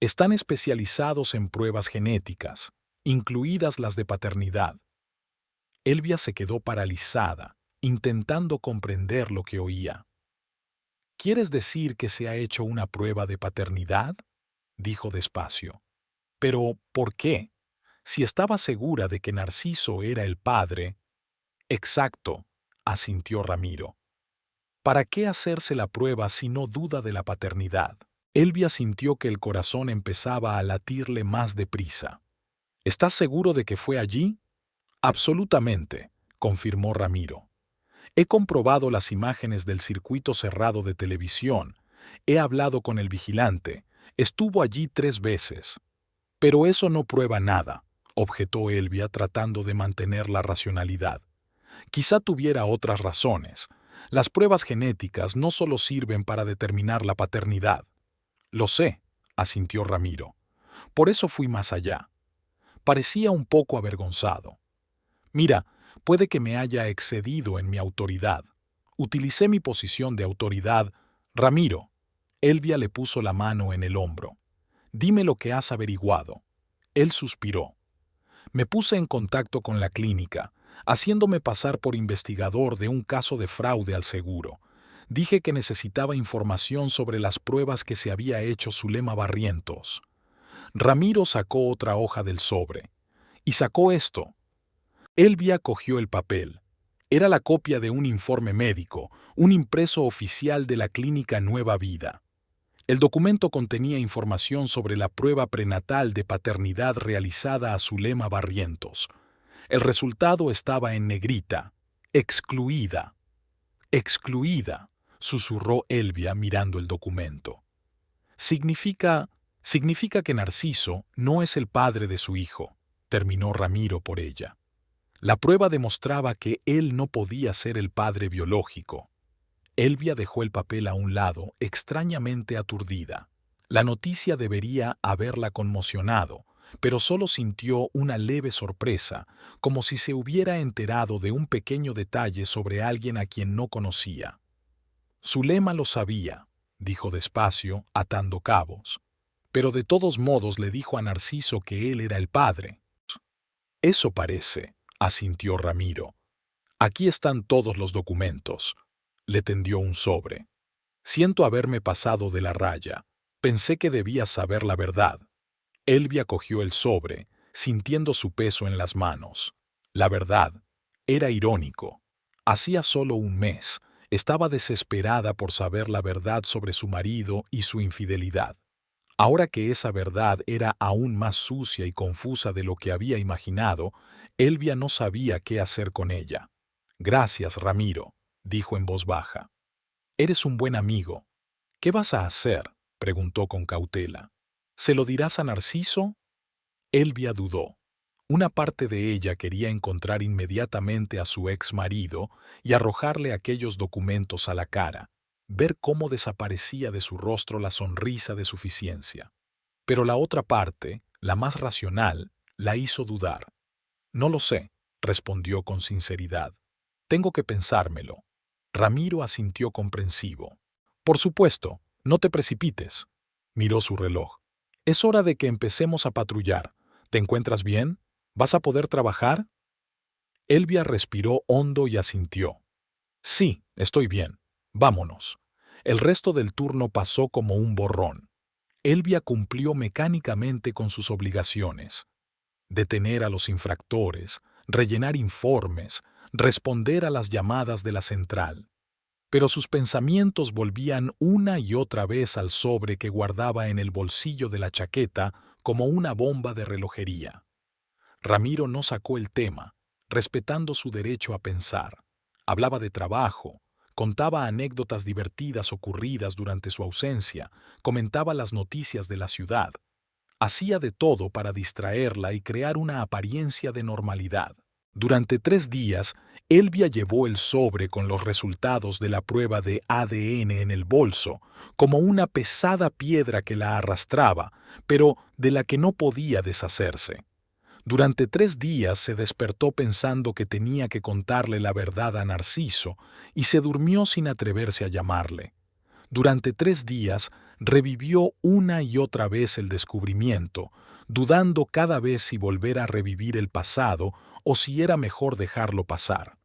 Están especializados en pruebas genéticas, incluidas las de paternidad. Elvia se quedó paralizada, intentando comprender lo que oía. ¿Quieres decir que se ha hecho una prueba de paternidad?, dijo despacio. Pero, ¿por qué? Si estaba segura de que Narciso era el padre. Exacto, asintió Ramiro. ¿Para qué hacerse la prueba si no duda de la paternidad? Elvia sintió que el corazón empezaba a latirle más deprisa. ¿Estás seguro de que fue allí? Absolutamente, confirmó Ramiro. He comprobado las imágenes del circuito cerrado de televisión. He hablado con el vigilante. Estuvo allí 3 veces. Pero eso no prueba nada, objetó Elvia tratando de mantener la racionalidad. Quizá tuviera otras razones. Las pruebas genéticas no solo sirven para determinar la paternidad. Lo sé, asintió Ramiro. Por eso fui más allá. Parecía un poco avergonzado. Mira, puede que me haya excedido en mi autoridad. Utilicé mi posición de autoridad. Ramiro. Elvia le puso la mano en el hombro. Dime lo que has averiguado. Él suspiró. Me puse en contacto con la clínica. haciéndome pasar por investigador de un caso de fraude al seguro. Dije que necesitaba información sobre las pruebas que se había hecho Zulema Barrientos. Ramiro sacó otra hoja del sobre. Y sacó esto. Elvia cogió el papel. Era la copia de un informe médico, un impreso oficial de la clínica Nueva Vida. El documento contenía información sobre la prueba prenatal de paternidad realizada a Zulema Barrientos. El resultado estaba en negrita. Excluida. Excluida, susurró Elvia mirando el documento. Significa que Narciso no es el padre de su hijo, terminó Ramiro por ella. La prueba demostraba que él no podía ser el padre biológico. Elvia dejó el papel a un lado, extrañamente aturdida. La noticia debería haberla conmocionado, pero solo sintió una leve sorpresa, como si se hubiera enterado de un pequeño detalle sobre alguien a quien no conocía. Zulema lo sabía, dijo despacio, atando cabos. Pero de todos modos le dijo a Narciso que él era el padre. Eso parece, asintió Ramiro. Aquí están todos los documentos. Le tendió un sobre. Siento haberme pasado de la raya. Pensé que debías saber la verdad. Elvia cogió el sobre, sintiendo su peso en las manos. La verdad, era irónico. Hacía solo un mes, estaba desesperada por saber la verdad sobre su marido y su infidelidad. Ahora que esa verdad era aún más sucia y confusa de lo que había imaginado, Elvia no sabía qué hacer con ella. Gracias, Ramiro, dijo en voz baja. Eres un buen amigo. ¿Qué vas a hacer?, preguntó con cautela. ¿Se lo dirás a Narciso? Elvia dudó. Una parte de ella quería encontrar inmediatamente a su ex marido y arrojarle aquellos documentos a la cara, ver cómo desaparecía de su rostro la sonrisa de suficiencia. Pero la otra parte, la más racional, la hizo dudar. No lo sé, respondió con sinceridad. Tengo que pensármelo. Ramiro asintió comprensivo. Por supuesto, no te precipites. Miró su reloj. Es hora de que empecemos a patrullar. ¿Te encuentras bien? ¿Vas a poder trabajar? Elvia respiró hondo y asintió. Sí, estoy bien. Vámonos. El resto del turno pasó como un borrón. Elvia cumplió mecánicamente con sus obligaciones. Detener a los infractores, rellenar informes, responder a las llamadas de la central. Pero sus pensamientos volvían una y otra vez al sobre que guardaba en el bolsillo de la chaqueta como una bomba de relojería. Ramiro no sacó el tema, respetando su derecho a pensar. Hablaba de trabajo, contaba anécdotas divertidas ocurridas durante su ausencia, comentaba las noticias de la ciudad. Hacía de todo para distraerla y crear una apariencia de normalidad. Durante 3 días, Elvia llevó el sobre con los resultados de la prueba de ADN en el bolso, como una pesada piedra que la arrastraba, pero de la que no podía deshacerse. Durante 3 días se despertó pensando que tenía que contarle la verdad a Narciso y se durmió sin atreverse a llamarle. Durante 3 días revivió una y otra vez el descubrimiento, dudando cada vez si volver a revivir el pasado o si era mejor dejarlo pasar.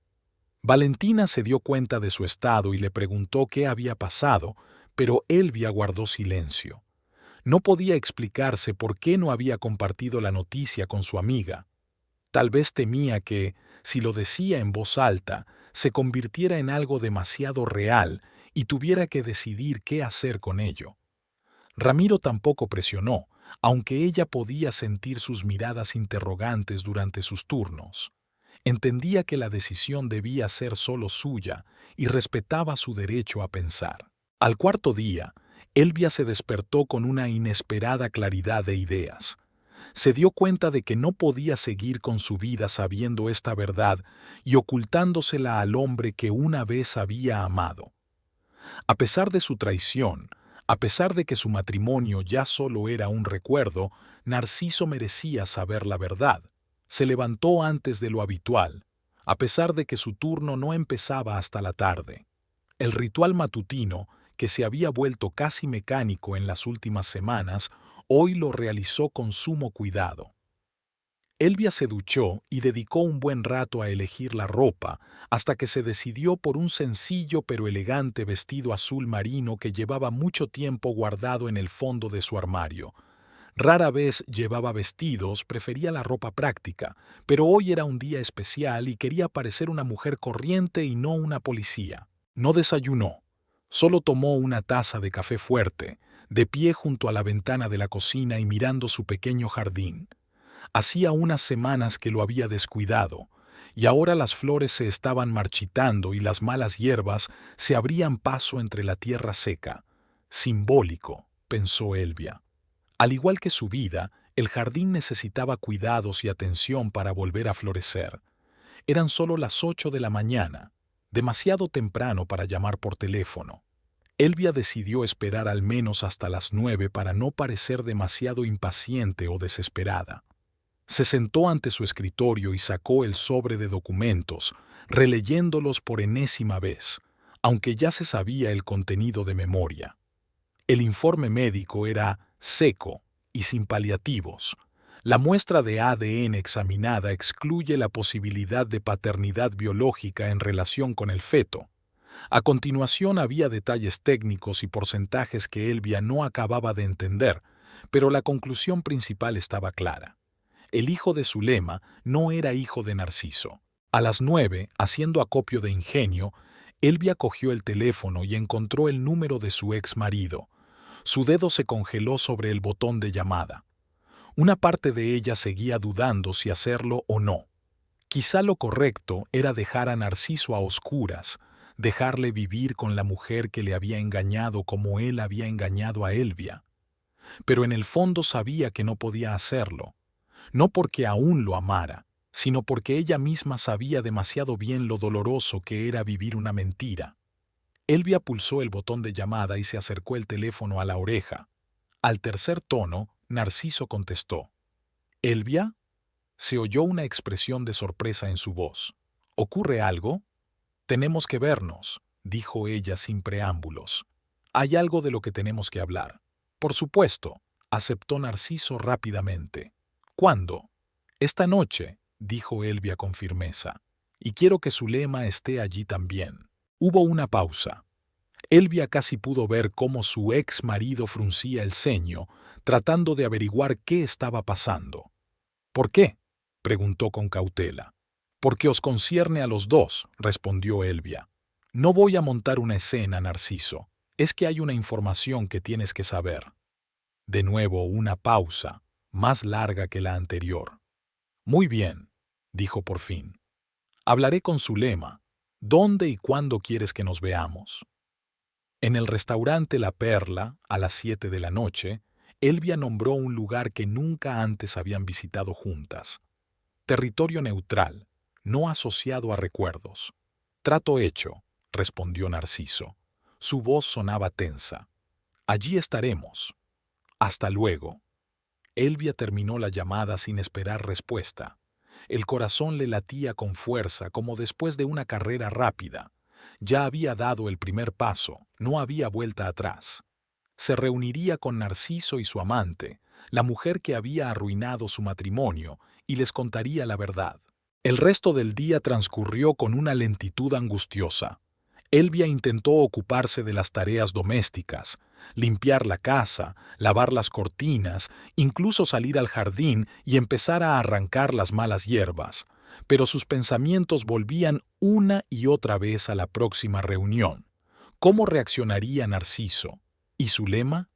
Valentina se dio cuenta de su estado y le preguntó qué había pasado, pero Elvia guardó silencio. No podía explicarse por qué no había compartido la noticia con su amiga. Tal vez temía que, si lo decía en voz alta, se convirtiera en algo demasiado real y tuviera que decidir qué hacer con ello. Ramiro tampoco presionó, aunque ella podía sentir sus miradas interrogantes durante sus turnos. Entendía que la decisión debía ser solo suya y respetaba su derecho a pensar. Al 4.º día, Elvia se despertó con una inesperada claridad de ideas. Se dio cuenta de que no podía seguir con su vida sabiendo esta verdad y ocultándosela al hombre que una vez había amado. A pesar de su traición, a pesar de que su matrimonio ya solo era un recuerdo, Narciso merecía saber la verdad. Se levantó antes de lo habitual, a pesar de que su turno no empezaba hasta la tarde. El ritual matutino, que se había vuelto casi mecánico en las últimas semanas, hoy lo realizó con sumo cuidado. Elvia se duchó y dedicó un buen rato a elegir la ropa, hasta que se decidió por un sencillo pero elegante vestido azul marino que llevaba mucho tiempo guardado en el fondo de su armario. Rara vez llevaba vestidos, prefería la ropa práctica, pero hoy era un día especial y quería parecer una mujer corriente y no una policía. No desayunó, solo tomó una taza de café fuerte, de pie junto a la ventana de la cocina y mirando su pequeño jardín. Hacía unas semanas que lo había descuidado, y ahora las flores se estaban marchitando y las malas hierbas se abrían paso entre la tierra seca. Simbólico, pensó Elvia. Al igual que su vida, el jardín necesitaba cuidados y atención para volver a florecer. Eran solo las 8 de la mañana, demasiado temprano para llamar por teléfono. Elvia decidió esperar al menos hasta las 9 para no parecer demasiado impaciente o desesperada. Se sentó ante su escritorio y sacó el sobre de documentos, releyéndolos por enésima vez, aunque ya se sabía el contenido de memoria. El informe médico era seco y sin paliativos. La muestra de ADN examinada excluye la posibilidad de paternidad biológica en relación con el feto. A continuación había detalles técnicos y porcentajes que Elvia no acababa de entender, pero la conclusión principal estaba clara. El hijo de Zulema no era hijo de Narciso. A las 9, haciendo acopio de ingenio, Elvia cogió el teléfono y encontró el número de su ex marido. Su dedo se congeló sobre el botón de llamada. Una parte de ella seguía dudando si hacerlo o no. Quizá lo correcto era dejar a Narciso a oscuras, dejarle vivir con la mujer que le había engañado como él había engañado a Elvia. Pero en el fondo sabía que no podía hacerlo. No porque aún lo amara, sino porque ella misma sabía demasiado bien lo doloroso que era vivir una mentira. Elvia pulsó el botón de llamada y se acercó el teléfono a la oreja. Al tercer tono, Narciso contestó. ¿Elvia? Se oyó una expresión de sorpresa en su voz. ¿Ocurre algo? Tenemos que vernos, dijo ella sin preámbulos. Hay algo de lo que tenemos que hablar. Por supuesto, aceptó Narciso rápidamente. ¿Cuándo? Esta noche, dijo Elvia con firmeza. Y quiero que Zulema esté allí también. Hubo una pausa. Elvia casi pudo ver cómo su ex marido fruncía el ceño, tratando de averiguar qué estaba pasando. ¿Por qué?, preguntó con cautela. Porque os concierne a los dos, respondió Elvia. No voy a montar una escena, Narciso. Es que hay una información que tienes que saber. De nuevo una pausa, más larga que la anterior. Muy bien, dijo por fin. Hablaré con Zulema. ¿Dónde y cuándo quieres que nos veamos? En el restaurante La Perla, a las 7 de la noche, Elvia nombró un lugar que nunca antes habían visitado juntas. Territorio neutral, no asociado a recuerdos. Trato hecho, respondió Narciso. Su voz sonaba tensa. Allí estaremos. Hasta luego. Elvia terminó la llamada sin esperar respuesta. El corazón le latía con fuerza como después de una carrera rápida. Ya había dado el primer paso, no había vuelta atrás. Se reuniría con Narciso y su amante, la mujer que había arruinado su matrimonio, y les contaría la verdad. El resto del día transcurrió con una lentitud angustiosa. Elvia intentó ocuparse de las tareas domésticas, limpiar la casa, lavar las cortinas, incluso salir al jardín y empezar a arrancar las malas hierbas, pero sus pensamientos volvían una y otra vez a la próxima reunión. ¿Cómo reaccionaría Narciso? ¿Y Zulema?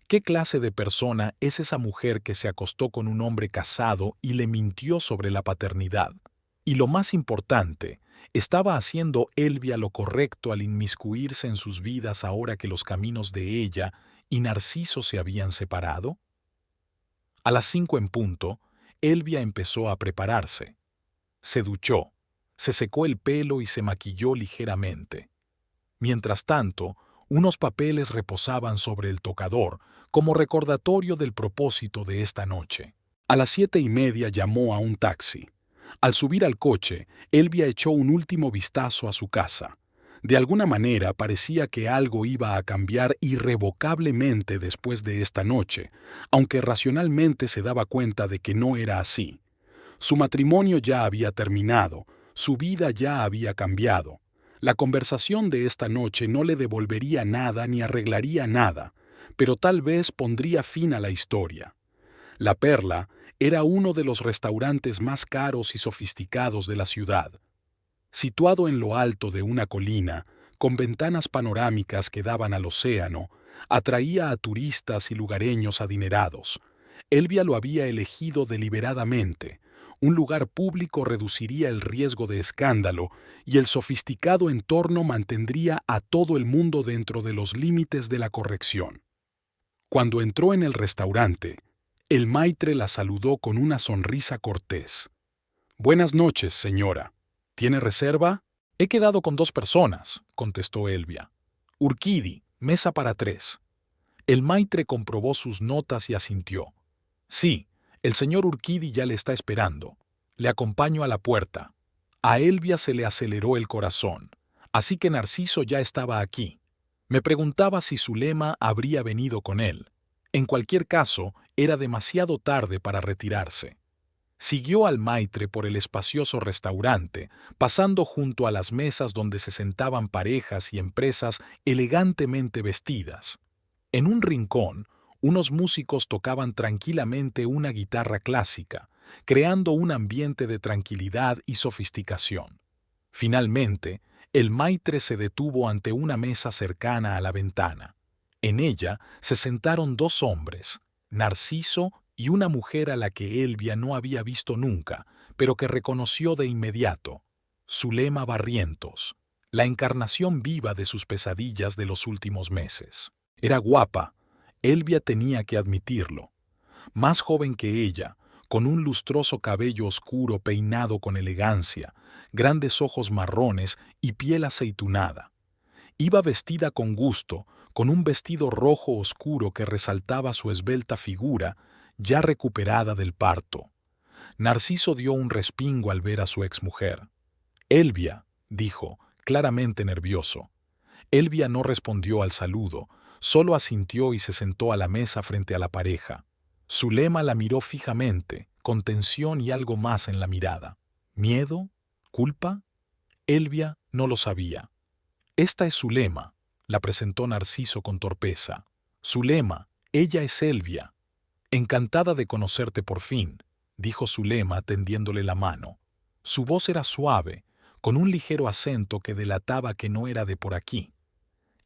¿Qué clase de persona es esa mujer que se acostó con un hombre casado y le mintió sobre la paternidad? Y lo más importante, ¿estaba haciendo Elvia lo correcto al inmiscuirse en sus vidas ahora que los caminos de ella y Narciso se habían separado? A las 5 en punto, Elvia empezó a prepararse. Se duchó, se secó el pelo y se maquilló ligeramente. Mientras tanto, unos papeles reposaban sobre el tocador como recordatorio del propósito de esta noche. A las 7:30 llamó a un taxi. Al subir al coche, Elvia echó un último vistazo a su casa. De alguna manera parecía que algo iba a cambiar irrevocablemente después de esta noche, aunque racionalmente se daba cuenta de que no era así. Su matrimonio ya había terminado, su vida ya había cambiado. La conversación de esta noche no le devolvería nada ni arreglaría nada, pero tal vez pondría fin a la historia. La Perla era uno de los restaurantes más caros y sofisticados de la ciudad. Situado en lo alto de una colina, con ventanas panorámicas que daban al océano, atraía a turistas y lugareños adinerados. Elvia lo había elegido deliberadamente. Un lugar público reduciría el riesgo de escándalo y el sofisticado entorno mantendría a todo el mundo dentro de los límites de la corrección. Cuando entró en el restaurante, el maitre la saludó con una sonrisa cortés. «Buenas noches, señora. ¿Tiene reserva?» «He quedado con 2 personas», contestó Elvia. «Urquidi, mesa para 3». El maitre comprobó sus notas y asintió. «Sí, el señor Urquidi ya le está esperando. Le acompaño a la puerta». A Elvia se le aceleró el corazón. Así que Narciso ya estaba aquí. Me preguntaba si Zulema habría venido con él. En cualquier caso, era demasiado tarde para retirarse. Siguió al maitre por el espacioso restaurante, pasando junto a las mesas donde se sentaban parejas y empresas elegantemente vestidas. En un rincón, unos músicos tocaban tranquilamente una guitarra clásica, creando un ambiente de tranquilidad y sofisticación. Finalmente, el maitre se detuvo ante una mesa cercana a la ventana. En ella se sentaron 2 hombres, Narciso y una mujer a la que Elvia no había visto nunca, pero que reconoció de inmediato, Zulema Barrientos, la encarnación viva de sus pesadillas de los últimos meses. Era guapa, Elvia tenía que admitirlo. Más joven que ella, con un lustroso cabello oscuro peinado con elegancia, grandes ojos marrones y piel aceitunada. Iba vestida con gusto, con un vestido rojo oscuro que resaltaba su esbelta figura, ya recuperada del parto. Narciso dio un respingo al ver a su exmujer. «Elvia», dijo, claramente nervioso. Elvia no respondió al saludo, solo asintió y se sentó a la mesa frente a la pareja. Zulema la miró fijamente, con tensión y algo más en la mirada. ¿Miedo? ¿Culpa? Elvia no lo sabía. «Esta es Zulema», la presentó Narciso con torpeza. «Zulema, ella es Elvia». «Encantada de conocerte por fin», dijo Zulema tendiéndole la mano. Su voz era suave, con un ligero acento que delataba que no era de por aquí.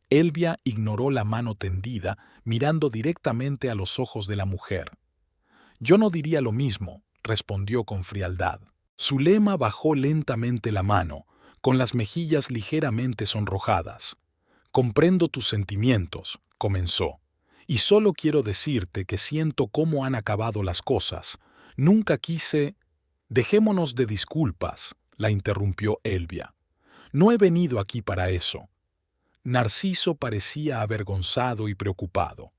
Elvia ignoró la mano tendida, mirando directamente a los ojos de la mujer. «Yo no diría lo mismo», respondió con frialdad. Zulema bajó lentamente la mano, con las mejillas ligeramente sonrojadas. «Comprendo tus sentimientos», comenzó. «Y solo quiero decirte que siento cómo han acabado las cosas. Nunca quise...» «Dejémonos de disculpas», la interrumpió Elvia. «No he venido aquí para eso». Narciso parecía avergonzado y preocupado.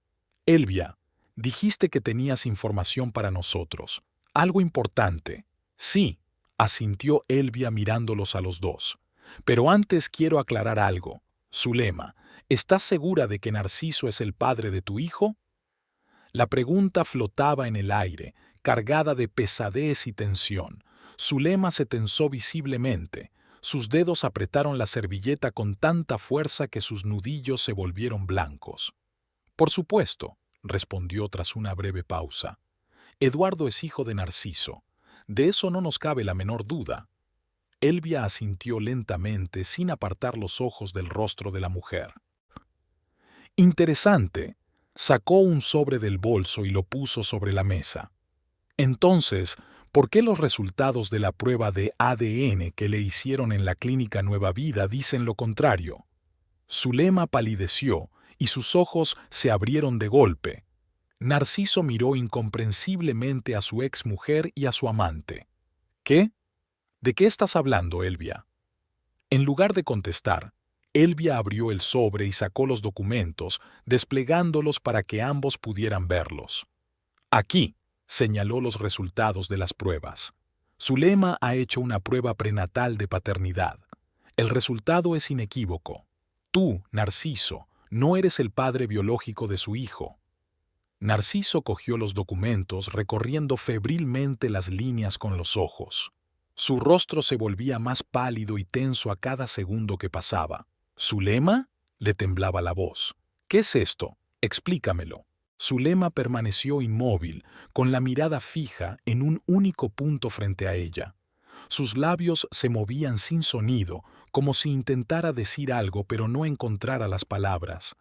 «Elvia, dijiste que tenías información para nosotros. Algo importante». «Sí», asintió Elvia mirándolos a los dos. «Pero antes quiero aclarar algo. Zulema, ¿estás segura de que Narciso es el padre de tu hijo?» La pregunta flotaba en el aire, cargada de pesadez y tensión. Zulema se tensó visiblemente. Sus dedos apretaron la servilleta con tanta fuerza que sus nudillos se volvieron blancos. «Por supuesto», respondió tras una breve pausa. «Eduardo es hijo de Narciso. De eso no nos cabe la menor duda». Elvia asintió lentamente sin apartar los ojos del rostro de la mujer. «Interesante». Sacó un sobre del bolso y lo puso sobre la mesa. «Entonces, ¿por qué los resultados de la prueba de ADN que le hicieron en la clínica Nueva Vida dicen lo contrario?» Zulema palideció y sus ojos se abrieron de golpe. Narciso miró incomprensiblemente a su exmujer y a su amante. «¿Qué? ¿De qué estás hablando, Elvia?» En lugar de contestar, Elvia abrió el sobre y sacó los documentos, desplegándolos para que ambos pudieran verlos. «Aquí», señaló los resultados de las pruebas. «Zulema ha hecho una prueba prenatal de paternidad. El resultado es inequívoco. Tú, Narciso, no eres el padre biológico de su hijo». Narciso cogió los documentos recorriendo febrilmente las líneas con los ojos. Su rostro se volvía más pálido y tenso a cada segundo que pasaba. ¿Zulema? Le temblaba la voz. ¿Qué es esto? Explícamelo. Zulema permaneció inmóvil, con la mirada fija en un único punto frente a ella. Sus labios se movían sin sonido, como si intentara decir algo pero no encontrara las palabras.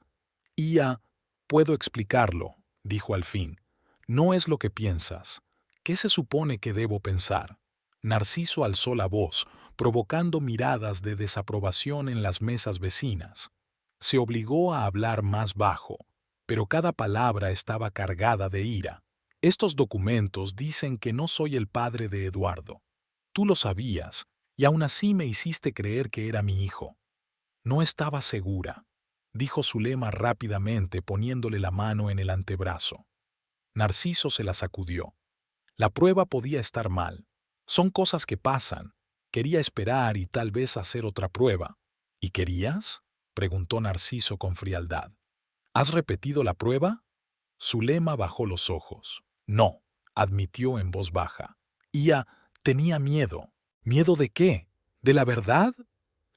Ia, puedo explicarlo, dijo al fin. No es lo que piensas. ¿Qué se supone que debo pensar? Narciso alzó la voz, provocando miradas de desaprobación en las mesas vecinas. Se obligó a hablar más bajo, pero cada palabra estaba cargada de ira. Estos documentos dicen que no soy el padre de Eduardo. Tú lo sabías, y aún así me hiciste creer que era mi hijo. No estaba segura, dijo Zulema rápidamente poniéndole la mano en el antebrazo. Narciso se la sacudió. La prueba podía estar mal. Son cosas que pasan. Quería esperar y tal vez hacer otra prueba. ¿Y querías? Preguntó Narciso con frialdad. ¿Has repetido la prueba? Zulema bajó los ojos. No, admitió en voz baja. Ia tenía miedo. ¿Miedo de qué? ¿De la verdad?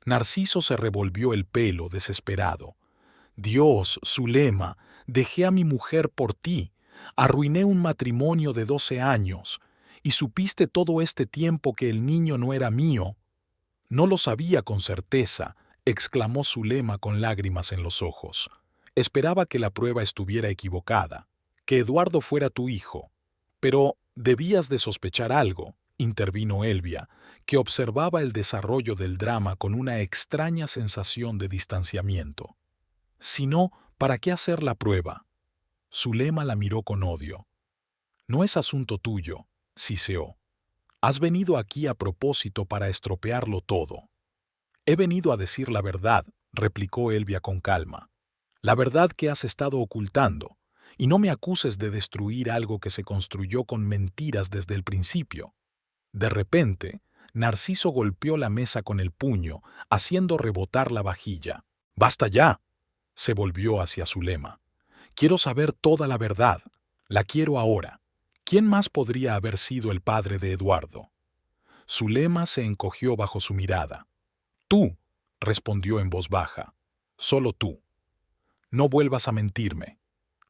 Narciso se revolvió el pelo, desesperado. Dios, Zulema, dejé a mi mujer por ti. Arruiné un matrimonio de 12 años. ¿Y supiste todo este tiempo que el niño no era mío? No lo sabía con certeza, exclamó Zulema con lágrimas en los ojos. Esperaba que la prueba estuviera equivocada, que Eduardo fuera tu hijo. Pero debías de sospechar algo, intervino Elvia, que observaba el desarrollo del drama con una extraña sensación de distanciamiento. Si no, ¿para qué hacer la prueba? Zulema la miró con odio. No es asunto tuyo, siseó. Has venido aquí a propósito para estropearlo todo. He venido a decir la verdad, replicó Elvia con calma. La verdad que has estado ocultando, y no me acuses de destruir algo que se construyó con mentiras desde el principio. De repente, Narciso golpeó la mesa con el puño, haciendo rebotar la vajilla. ¡Basta ya! Se volvió hacia Zulema. Quiero saber toda la verdad. La quiero ahora. ¿Quién más podría haber sido el padre de Eduardo? Zulema se encogió bajo su mirada. Tú, respondió en voz baja. Solo tú. No vuelvas a mentirme,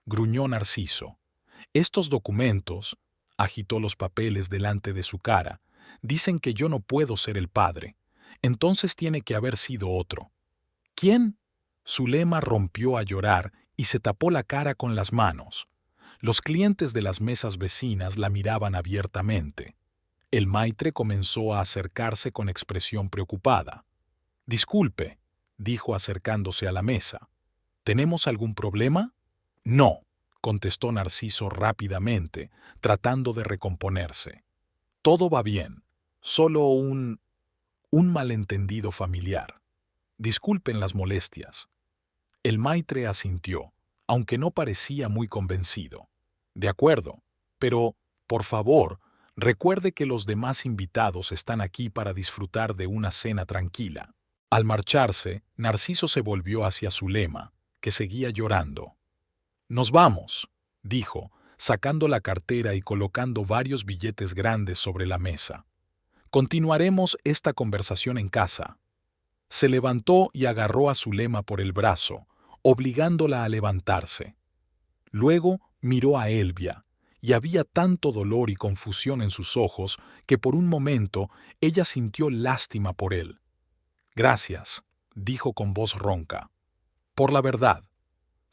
gruñó Narciso. Estos documentos, agitó los papeles delante de su cara, dicen que yo no puedo ser el padre. Entonces tiene que haber sido otro. ¿Quién? Zulema rompió a llorar y se tapó la cara con las manos. Los clientes de las mesas vecinas la miraban abiertamente. El maitre comenzó a acercarse con expresión preocupada. Disculpe, dijo acercándose a la mesa. ¿Tenemos algún problema? No, contestó Narciso rápidamente, tratando de recomponerse. Todo va bien, solo un malentendido familiar. Disculpen las molestias. El maitre asintió, aunque no parecía muy convencido. De acuerdo, pero, por favor, recuerde que los demás invitados están aquí para disfrutar de una cena tranquila. Al marcharse, Narciso se volvió hacia Zulema, que seguía llorando. Nos vamos, dijo, sacando la cartera y colocando varios billetes grandes sobre la mesa. Continuaremos esta conversación en casa. Se levantó y agarró a Zulema por el brazo, obligándola a levantarse. Luego miró a Elvia, y había tanto dolor y confusión en sus ojos que por un momento ella sintió lástima por él. Gracias, dijo con voz ronca. Por la verdad.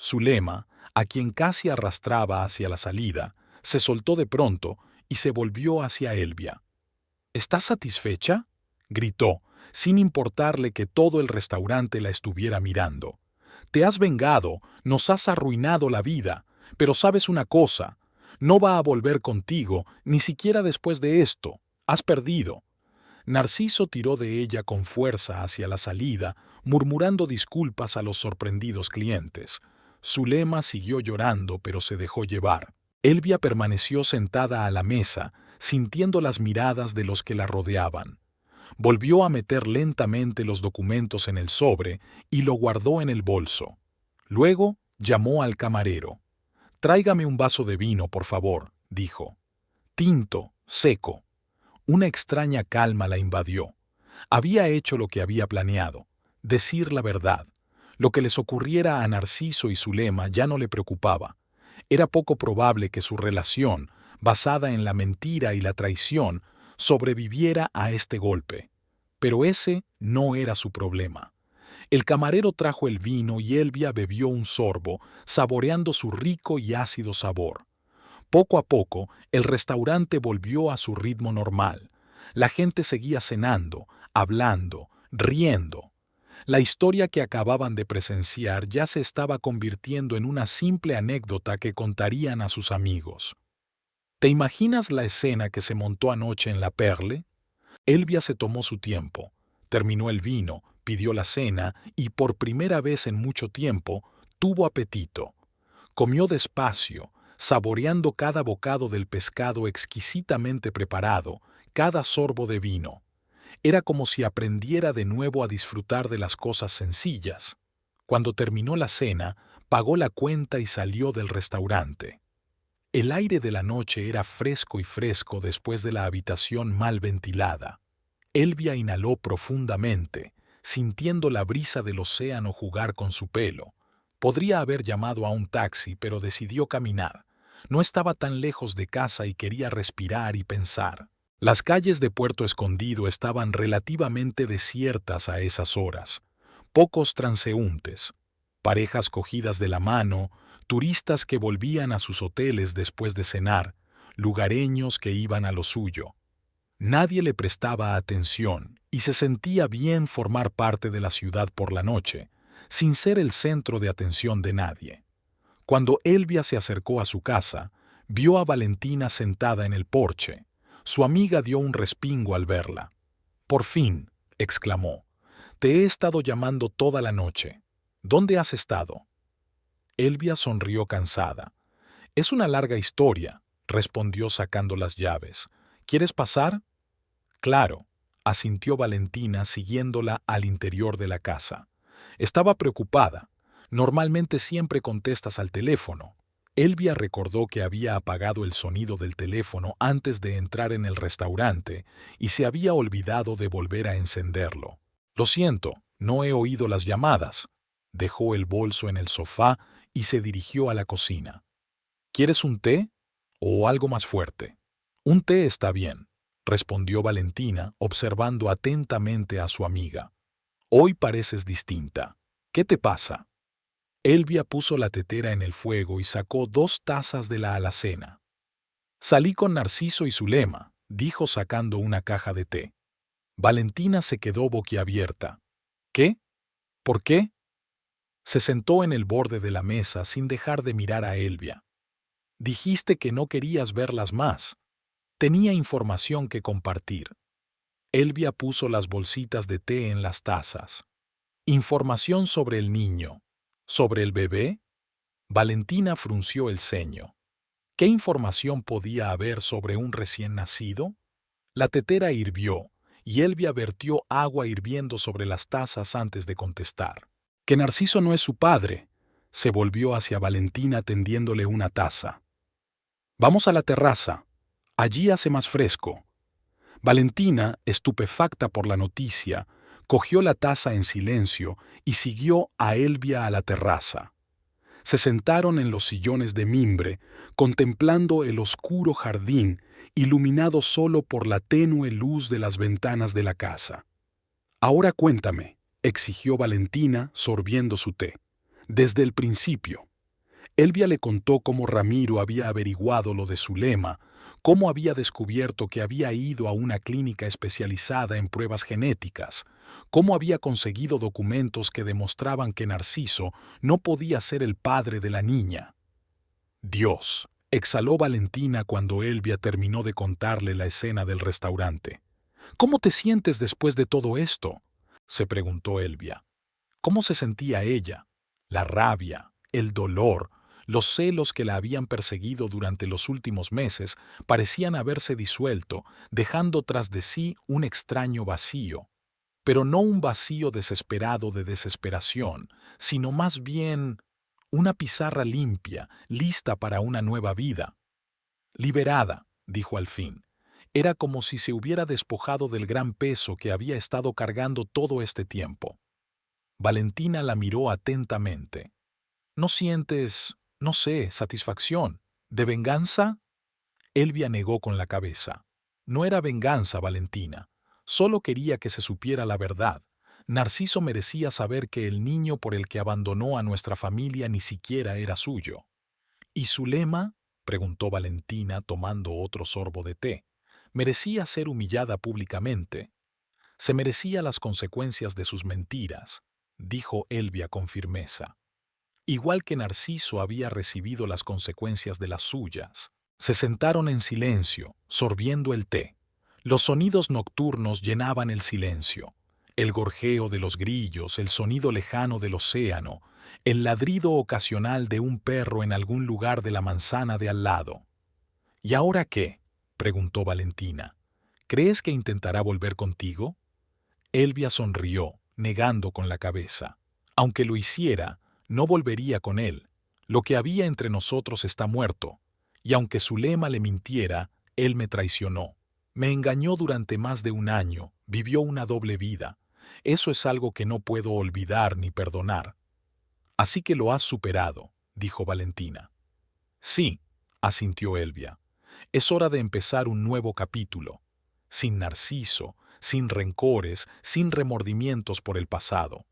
Zulema, a quien casi arrastraba hacia la salida, se soltó de pronto y se volvió hacia Elvia. ¿Estás satisfecha? Gritó, sin importarle que todo el restaurante la estuviera mirando. Te has vengado, nos has arruinado la vida, pero sabes una cosa, no va a volver contigo, ni siquiera después de esto. Has perdido. Narciso tiró de ella con fuerza hacia la salida, murmurando disculpas a los sorprendidos clientes. Zulema siguió llorando, pero se dejó llevar. Elvia permaneció sentada a la mesa, sintiendo las miradas de los que la rodeaban. Volvió a meter lentamente los documentos en el sobre y lo guardó en el bolso. Luego llamó al camarero. Tráigame un vaso de vino, por favor, dijo. Tinto, seco. Una extraña calma la invadió. Había hecho lo que había planeado, decir la verdad. Lo que les ocurriera a Narciso y Zulema ya no le preocupaba. Era poco probable que su relación, basada en la mentira y la traición, sobreviviera a este golpe. Pero ese no era su problema. El camarero trajo el vino y Elvia bebió un sorbo, saboreando su rico y ácido sabor. Poco a poco, el restaurante volvió a su ritmo normal. La gente seguía cenando, hablando, riendo. La historia que acababan de presenciar ya se estaba convirtiendo en una simple anécdota que contarían a sus amigos. ¿Te imaginas la escena que se montó anoche en la Perle? Elvia se tomó su tiempo, terminó el vino, pidió la cena y por primera vez en mucho tiempo tuvo apetito. Comió despacio, saboreando cada bocado del pescado exquisitamente preparado, cada sorbo de vino. Era como si aprendiera de nuevo a disfrutar de las cosas sencillas. Cuando terminó la cena, pagó la cuenta y salió del restaurante. El aire de la noche era fresco y fresco después de la habitación mal ventilada. Elvia inhaló profundamente, sintiendo la brisa del océano jugar con su pelo. Podría haber llamado a un taxi, pero decidió caminar. No estaba tan lejos de casa y quería respirar y pensar. Las calles de Puerto Escondido estaban relativamente desiertas a esas horas. Pocos transeúntes, parejas cogidas de la mano, turistas que volvían a sus hoteles después de cenar, lugareños que iban a lo suyo. Nadie le prestaba atención y se sentía bien formar parte de la ciudad por la noche, sin ser el centro de atención de nadie. Cuando Elvia se acercó a su casa, vio a Valentina sentada en el porche. Su amiga dio un respingo al verla. «Por fin», exclamó, «te he estado llamando toda la noche. ¿Dónde has estado?» Elvia sonrió cansada. «Es una larga historia», respondió sacando las llaves. «¿Quieres pasar?» «Claro», asintió Valentina siguiéndola al interior de la casa. Estaba preocupada. Normalmente siempre contestas al teléfono. Elvia recordó que había apagado el sonido del teléfono antes de entrar en el restaurante y se había olvidado de volver a encenderlo. «Lo siento, no he oído las llamadas». Dejó el bolso en el sofá y se dirigió a la cocina. «¿Quieres un té o algo más fuerte?» «Un té está bien», respondió Valentina, observando atentamente a su amiga. «Hoy pareces distinta. ¿Qué te pasa?» Elvia puso la tetera en el fuego y sacó 2 tazas de la alacena. «Salí con Narciso y Zulema», dijo sacando una caja de té. Valentina se quedó boquiabierta. «¿Qué? ¿Por qué?» Se sentó en el borde de la mesa sin dejar de mirar a Elvia. «Dijiste que no querías verlas más. Tenía información que compartir». Elvia puso las bolsitas de té en las tazas. «¿Información sobre el niño? ¿Sobre el bebé?» Valentina frunció el ceño. ¿Qué información podía haber sobre un recién nacido? La tetera hirvió, y Elvia vertió agua hirviendo sobre las tazas antes de contestar. «Que Narciso no es su padre». Se volvió hacia Valentina tendiéndole una taza. «Vamos a la terraza. Allí hace más fresco». Valentina, estupefacta por la noticia, cogió la taza en silencio y siguió a Elvia a la terraza. Se sentaron en los sillones de mimbre, contemplando el oscuro jardín, iluminado solo por la tenue luz de las ventanas de la casa. «Ahora cuéntame», exigió Valentina, sorbiendo su té. «Desde el principio». Elvia le contó cómo Ramiro había averiguado lo de Zulema, cómo había descubierto que había ido a una clínica especializada en pruebas genéticas, cómo había conseguido documentos que demostraban que Narciso no podía ser el padre de la niña. «Dios», exhaló Valentina cuando Elvia terminó de contarle la escena del restaurante. «¿Cómo te sientes después de todo esto?», se preguntó Elvia. ¿Cómo se sentía ella? La rabia, el dolor, los celos que la habían perseguido durante los últimos meses parecían haberse disuelto, dejando tras de sí un extraño vacío. Pero no un vacío desesperado de desesperación, sino más bien Una pizarra limpia, lista para una nueva vida. Liberada, dijo al fin. Era como si se hubiera despojado del gran peso que había estado cargando todo este tiempo. Valentina la miró atentamente. ¿No sientes, no sé, satisfacción, de venganza? Elvia negó con la cabeza. No era venganza, Valentina. Solo quería que se supiera la verdad. Narciso merecía saber que el niño por el que abandonó a nuestra familia ni siquiera era suyo. ¿Y Zulema? Preguntó Valentina tomando otro sorbo de té. Merecía ser humillada públicamente. Se merecía las consecuencias de sus mentiras, dijo Elvia con firmeza. Igual que Narciso había recibido las consecuencias de las suyas. Se sentaron en silencio, sorbiendo el té. Los sonidos nocturnos llenaban el silencio. El gorjeo de los grillos, el sonido lejano del océano, el ladrido ocasional de un perro en algún lugar de la manzana de al lado. ¿Y ahora qué?, preguntó Valentina. ¿Crees que intentará volver contigo? Elvia sonrió, negando con la cabeza. Aunque lo hiciera, no volvería con él. Lo que había entre nosotros está muerto. Y aunque Zulema le mintiera, él me traicionó. Me engañó durante más de un año, vivió una doble vida. Eso es algo que no puedo olvidar ni perdonar. Así que lo has superado, dijo Valentina. Sí, asintió Elvia. Es hora de empezar un nuevo capítulo. Sin Narciso, sin rencores, sin remordimientos por el pasado.